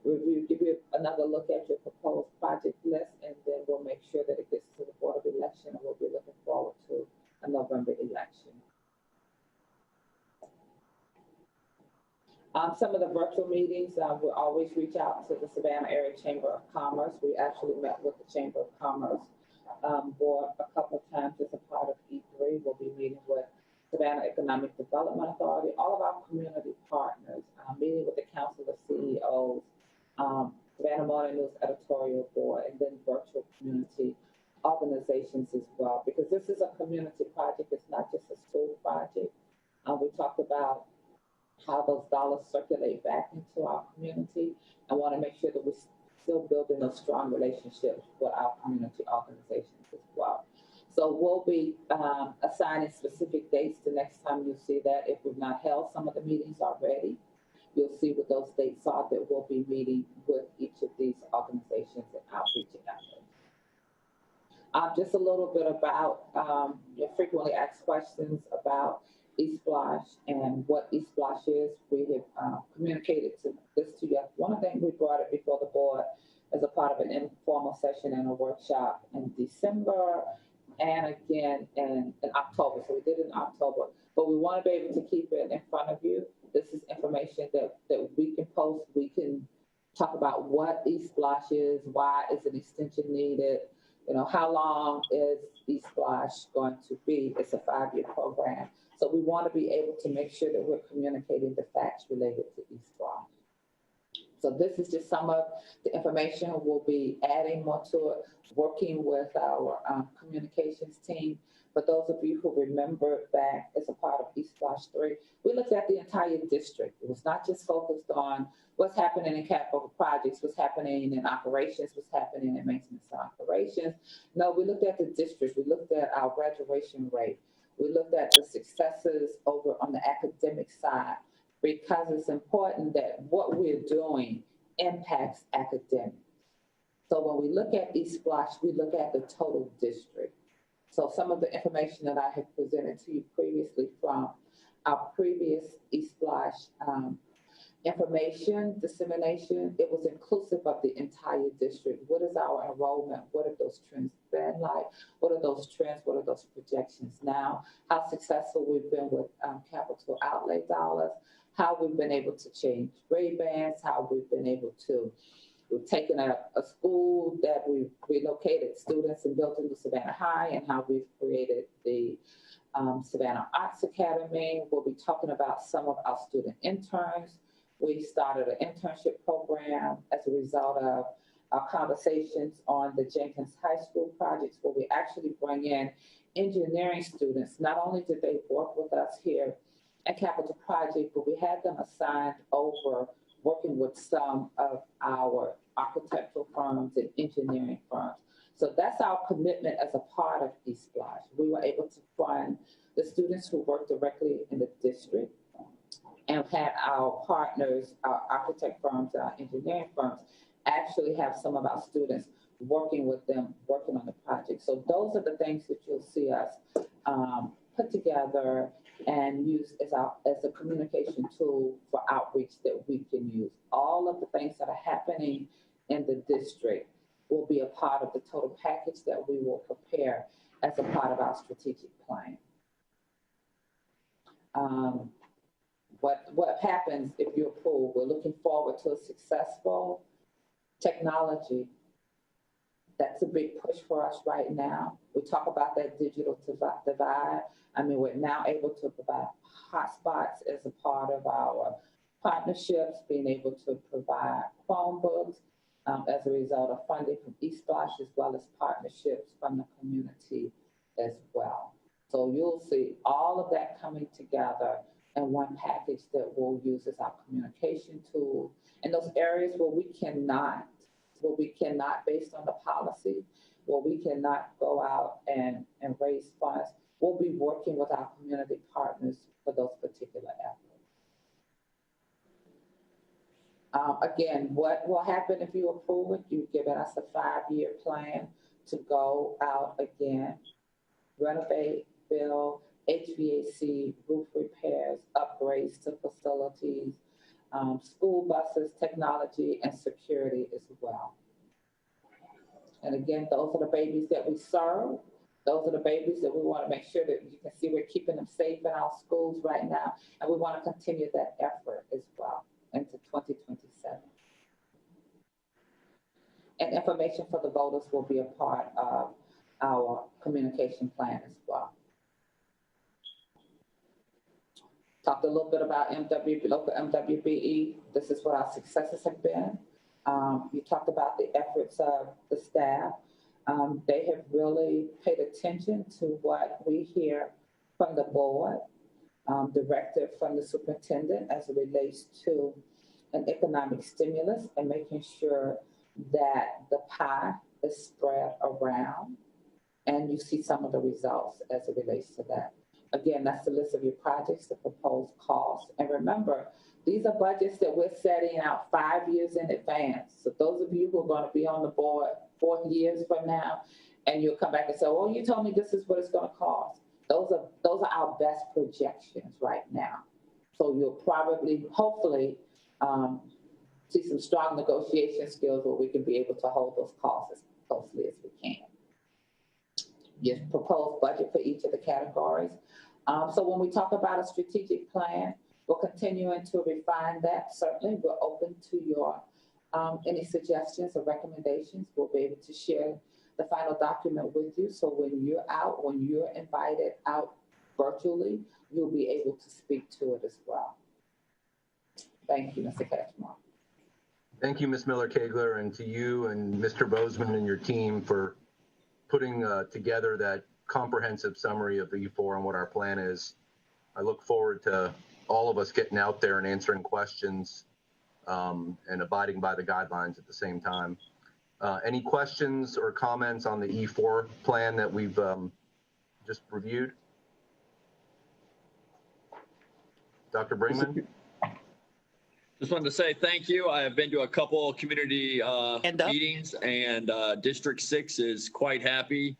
review, give you another look at your proposed project list, and then we'll make sure that it gets to the Board of Election, and we'll be looking forward to a November election. Some of the virtual meetings, we'll always reach out to the Savannah Area Chamber of Commerce. We actually met with the Chamber of Commerce board a couple of times as a part of E3. We'll be meeting with Savannah Economic Development Authority, all of our community partners, meeting with the Council of CEOs, Savannah Morning News Editorial Board, and then virtual community organizations as well, because this is a community project. It's not just a school project. We talked about how those dollars circulate back into our community. I want to make sure that we're still building those strong relationships with our community organizations as well. So we'll be assigning specific dates the next time you'll see that. If we've not held some of the meetings already, you'll see what those dates are that we'll be meeting with each of these organizations and outreaching efforts. Just a little bit about your frequently asked questions about ESPLOST and what ESPLOST is. We have communicated this to you. One thing, we brought it before the board as a part of an informal session and a workshop in December and again in October. So we did it in October, but we want to be able to keep it in front of you. This is information that we can post. We can talk about what ESPLOST is, why is an extension needed, you know, how long is ESPLOST going to be? It's a 5-year program. So we want to be able to make sure that we're communicating the facts related to ESPLOST. So this is just some of the information. We'll be adding more to it, working with our communications team For those of you who remember back as a part of ESPLOST 3, we looked at the entire district. It was not just focused on what's happening in capital projects, what's happening in operations, what's happening in maintenance and operations. No, we looked at the district. We looked at our graduation rate. We looked at the successes over on the academic side, because it's important that what we're doing impacts academics. So when we look at ESPLOST, we look at the total district. So some of the information that I had presented to you previously from our previous ESPLOST information dissemination, it was inclusive of the entire district. What is our enrollment? What have those trends been like? What are those trends? What are those projections now? How successful we've been with capital outlay dollars, how we've been able to change grade bands, how we've been able to, we've taken a school that we've relocated students and built into Savannah High, and how we've created the Savannah Arts Academy. We'll be talking about some of our student interns. We started an internship program as a result of our conversations on the Jenkins High School projects, where we actually bring in engineering students. Not only did they work with us here at Capital Project, but we had them assigned over working with some of our architectural firms and engineering firms. So that's our commitment as a part of ESPLOST. We were able to fund the students who work directly in the district, and had our partners, our architect firms, our engineering firms, actually have some of our students working with them, working on the project. So those are the things that you'll see us put together and use as a communication tool for outreach that we can use. All of the things that are happening in the district will be a part of the total package that we will prepare as a part of our strategic plan. What happens if you approve? We're looking forward to a successful technology. That's a big push for us right now. We talk about that digital divide. I mean, we're now able to provide hotspots as a part of our partnerships, being able to provide Chromebooks as a result of funding from ESPLOST, as well as partnerships from the community as well. So you'll see all of that coming together in one package that we'll use as our communication tool. And those areas where we cannot, based on the policy, where we cannot go out and raise funds, we'll be working with our community partners for those particular efforts. Again, what will happen if you approve it? You've given us a 5-year plan to go out again, renovate, build, HVAC, roof repairs, upgrades to facilities, school buses, technology, and security as well. And again, those are the babies that we serve. Those are the babies that we want to make sure that you can see we're keeping them safe in our schools right now. And we want to continue that effort as well into 2027. And information for the voters will be a part of our communication plan as well. Talked a little bit about local MWBE. This is what our successes have been. You talked about the efforts of the staff. They have really paid attention to what we hear from the board, directive from the superintendent as it relates to an economic stimulus and making sure that the pie is spread around. And you see some of the results as it relates to that. Again, that's the list of your projects, the proposed costs. And remember, these are budgets that we're setting out 5 years in advance. So those of you who are going to be on the board 4 years from now, and you'll come back and say, well, you told me this is what it's going to cost. Those are our best projections right now. So you'll probably, hopefully, see some strong negotiation skills where we can be able to hold those costs as closely as we can. Your proposed budget for each of the categories. So when we talk about a strategic plan, we're continuing to refine that. Certainly, we're open to your any suggestions or recommendations. We'll be able to share the final document with you. So when you're out, when you're invited out virtually, you'll be able to speak to it as well. Thank you, Mr. Cashmore. Thank you, Ms. Miller-Kegler, and to you and Mr. Bozeman and your team for putting together that comprehensive summary of the E4 and what our plan is. I look forward to all of us getting out there and answering questions and abiding by the guidelines at the same time. Any questions or comments on the E4 plan that we've just reviewed? Dr. Brinkman? Just wanted to say thank you. I have been to a couple community meetings, and District 6 is quite happy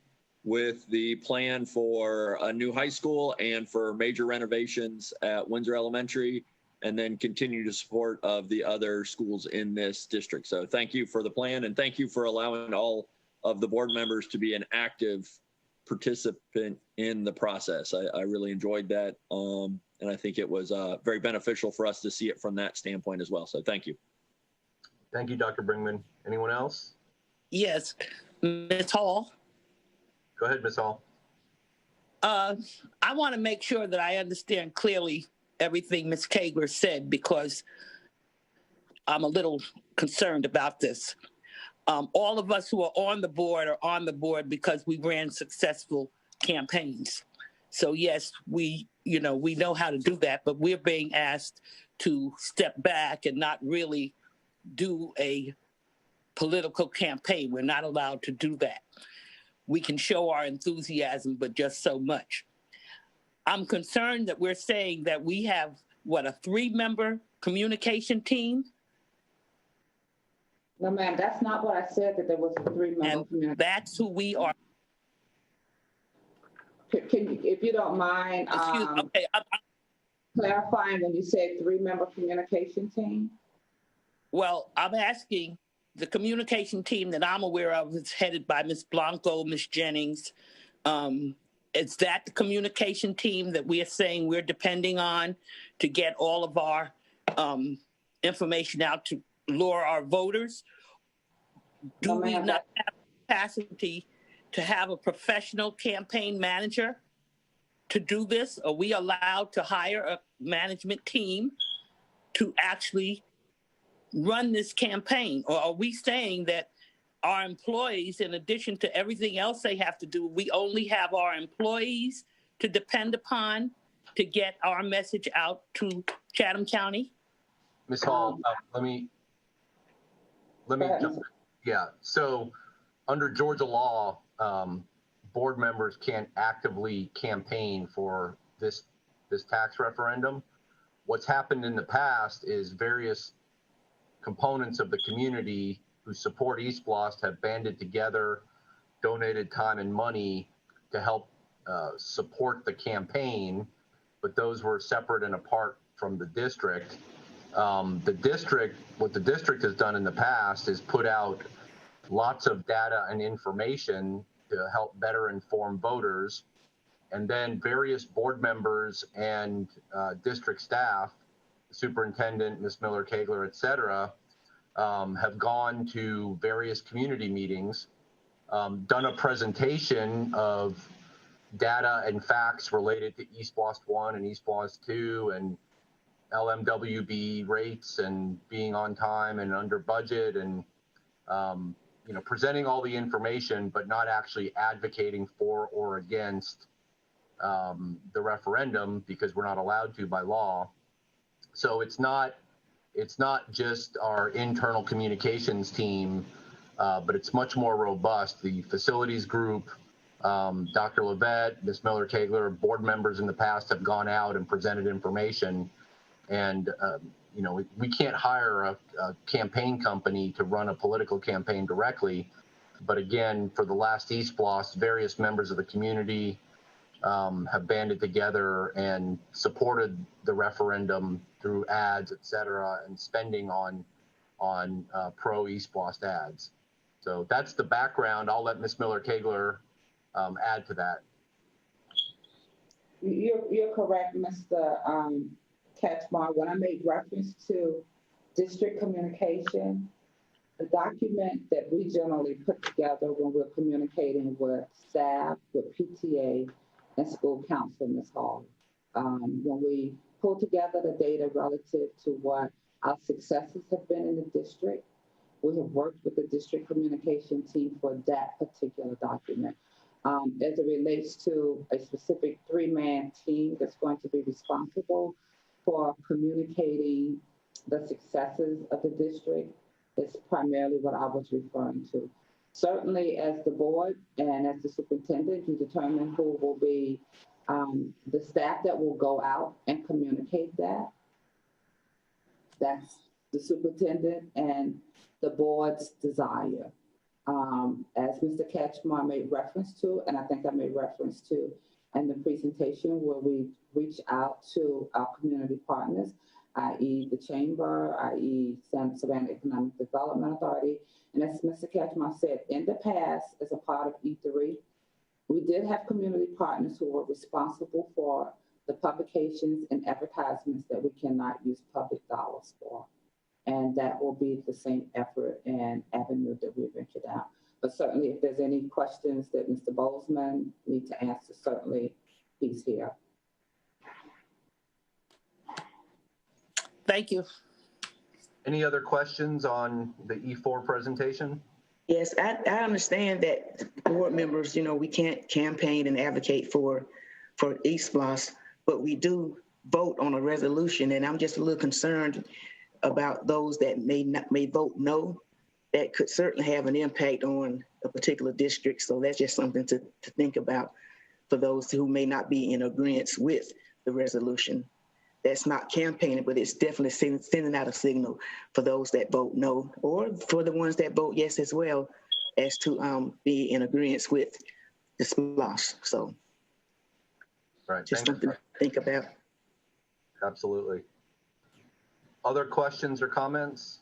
with the plan for a new high school and for major renovations at Windsor Elementary, and then continue to support of the other schools in this district. So thank you for the plan, and thank you for allowing all of the board members to be an active participant in the process. I really enjoyed that. And I think it was very beneficial for us to see it from that standpoint as well. So thank you. Thank you, Dr. Brinkman. Anyone else? Yes, Ms. Hall. Go ahead, Ms. Hall. I want to make sure that I understand clearly everything Ms. Kagler said, because I'm a little concerned about this. All of us who are on the board because we ran successful campaigns. So yes, we know how to do that, but we're being asked to step back and not really do a political campaign. We're not allowed to do that. We can show our enthusiasm, but just so much. I'm concerned that we're saying that we have, what, a 3-member communication team? No, ma'am, that's not what I said, that there was a 3-member communication. And that's who we are. Can you, if you don't mind, okay, clarifying when you said 3-member communication team? Well, I'm asking, the communication team that I'm aware of is headed by Ms. Blanco, Ms. Jennings. Is that the communication team that we are saying we're depending on to get all of our information out to lure our voters? Do we not have capacity to have a professional campaign manager to do this? Are we allowed to hire a management team to actually run this campaign? Or are we saying that our employees, in addition to everything else they have to do, we only have our employees to depend upon to get our message out to Chatham County? Ms. Hall, let me jump in. Yeah, so under Georgia law, board members can't actively campaign for this tax referendum. What's happened in the past is various components of the community who support ESPLOST have banded together, donated time and money to help support the campaign, but those were separate and apart from the district. What the district has done in the past is put out lots of data and information to help better inform voters. And then various board members and district staff, superintendent, Ms. Miller-Kagler, et cetera, have gone to various community meetings, done a presentation of data and facts related to ESPLOST 1 and ESPLOST 2 and LMWB rates and being on time and under budget, and presenting all the information, but not actually advocating for or against the referendum, because we're not allowed to by law. So it's not just our internal communications team, but it's much more robust. The facilities group, Dr. Levette, Ms. Miller-Kagler, board members in the past have gone out and presented information. And, we can't hire a campaign company to run a political campaign directly. But again, for the last ESPLOST, various members of the community have banded together and supported the referendum through ads, et cetera, and spending on pro ESPLOST ads. So that's the background. I'll let Ms. Miller-Kagler add to that. You're correct, Mr. Ketchmark. When I made reference to district communication, the document that we generally put together when we're communicating with staff, with PTA, and school council, Ms. Hall. When we pull together the data relative to what our successes have been in the district, we have worked with the district communication team for that particular document. as it relates to a specific 3-man team that's going to be responsible for communicating the successes of the district. Is primarily what I was referring to. Certainly, as the board and as the superintendent, you determine who will be the staff that will go out and communicate that. That's the superintendent and the board's desire. As Mr. Ketchmark made reference to, and I think I made reference to in the presentation, where we reach out to our community partners, i.e. the Chamber, i.e. Savannah Economic Development Authority. And as Mr. Ketchmark said, in the past, as a part of E3, we did have community partners who were responsible for the publications and advertisements that we cannot use public dollars for. And that will be the same effort and avenue that we venture down. But certainly, if there's any questions that Mr. Bozeman needs to answer, certainly he's here. Thank you. Any other questions on the E4 presentation? Yes, I understand that board members, we can't campaign and advocate for ESPLOST, but we do vote on a resolution, and I'm just a little concerned about those that may vote no. That could certainly have an impact on a particular district. So that's just something to think about for those who may not be in agreement with the resolution. That's not campaigning, but it's definitely sending out a signal for those that vote no, or for the ones that vote yes as well, as to be in agreement with the SPLOST. So right, just something to think about. Absolutely. Other questions or comments?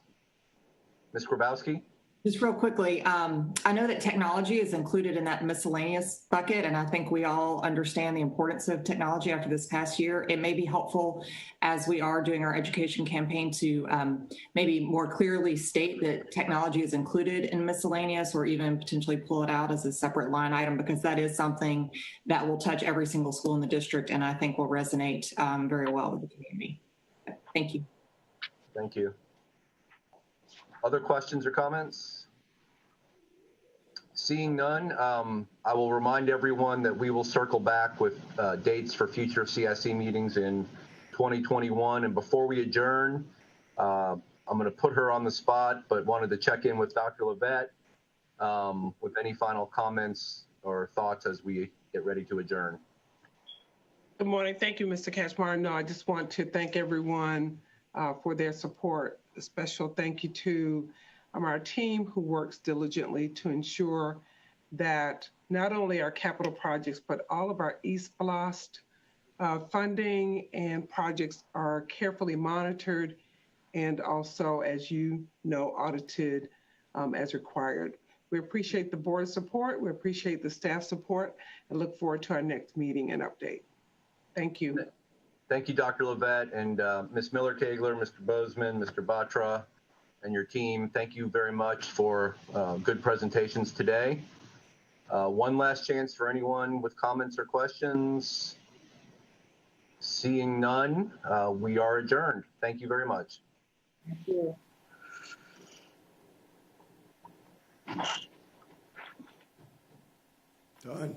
Ms. Grabowski? Just real quickly, I know that technology is included in that miscellaneous bucket, and I think we all understand the importance of technology after this past year. It may be helpful as we are doing our education campaign to maybe more clearly state that technology is included in miscellaneous, or even potentially pull it out as a separate line item, because that is something that will touch every single school in the district and I think will resonate very well with the community. Thank you. Thank you. Other questions or comments? Seeing none, I will remind everyone that we will circle back with dates for future CSE meetings in 2021. And before we adjourn, I'm going to put her on the spot, but wanted to check in with Dr. Levette with any final comments or thoughts as we get ready to adjourn. Good morning. Thank you, Mr. Ketchmark. No, I just want to thank everyone for their support. A special thank you to our team who works diligently to ensure that not only our capital projects, but all of our ESPLOST funding and projects are carefully monitored and also, as you know, audited as required. We appreciate the board's support. We appreciate the staff support and look forward to our next meeting and update. Thank you. Thank you, Dr. Levette, and Ms. Miller-Kegler, Mr. Bozeman, Mr. Batra, and your team. Thank you very much for good presentations today. One last chance for anyone with comments or questions. Seeing none, we are adjourned. Thank you very much. Thank you. Done.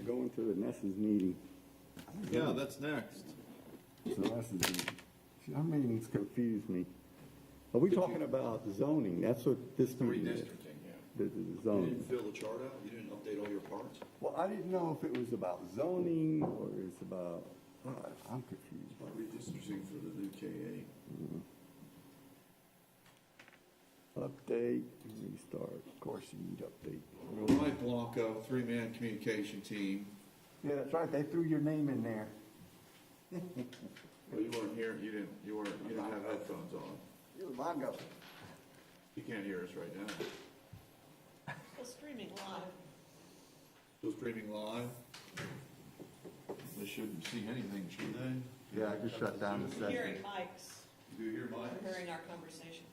Going to the Ness's meeting. Yeah, that's next. So Ness's meeting. See, our meetings confuse me. Are we talking about zoning? That's what this meeting is. Redistricting, yeah. The You zoning. didn't fill the chart out? You didn't update all your parts? Well, I didn't know if it was about zoning or it's about, I'm confused. Redistricting for the new KA. Update, restart. Of course, you need update. Well, Mike Blanco, 3-man communication team. Yeah, that's right. They threw your name in there. Well, you weren't here. You didn't have headphones on. It was Mongo. You can't hear us right now. Still streaming live. Still streaming live? They shouldn't see anything, should they? Yeah, I just shut down the Hearing session. mics. You do hear Mike? We're hearing our conversation.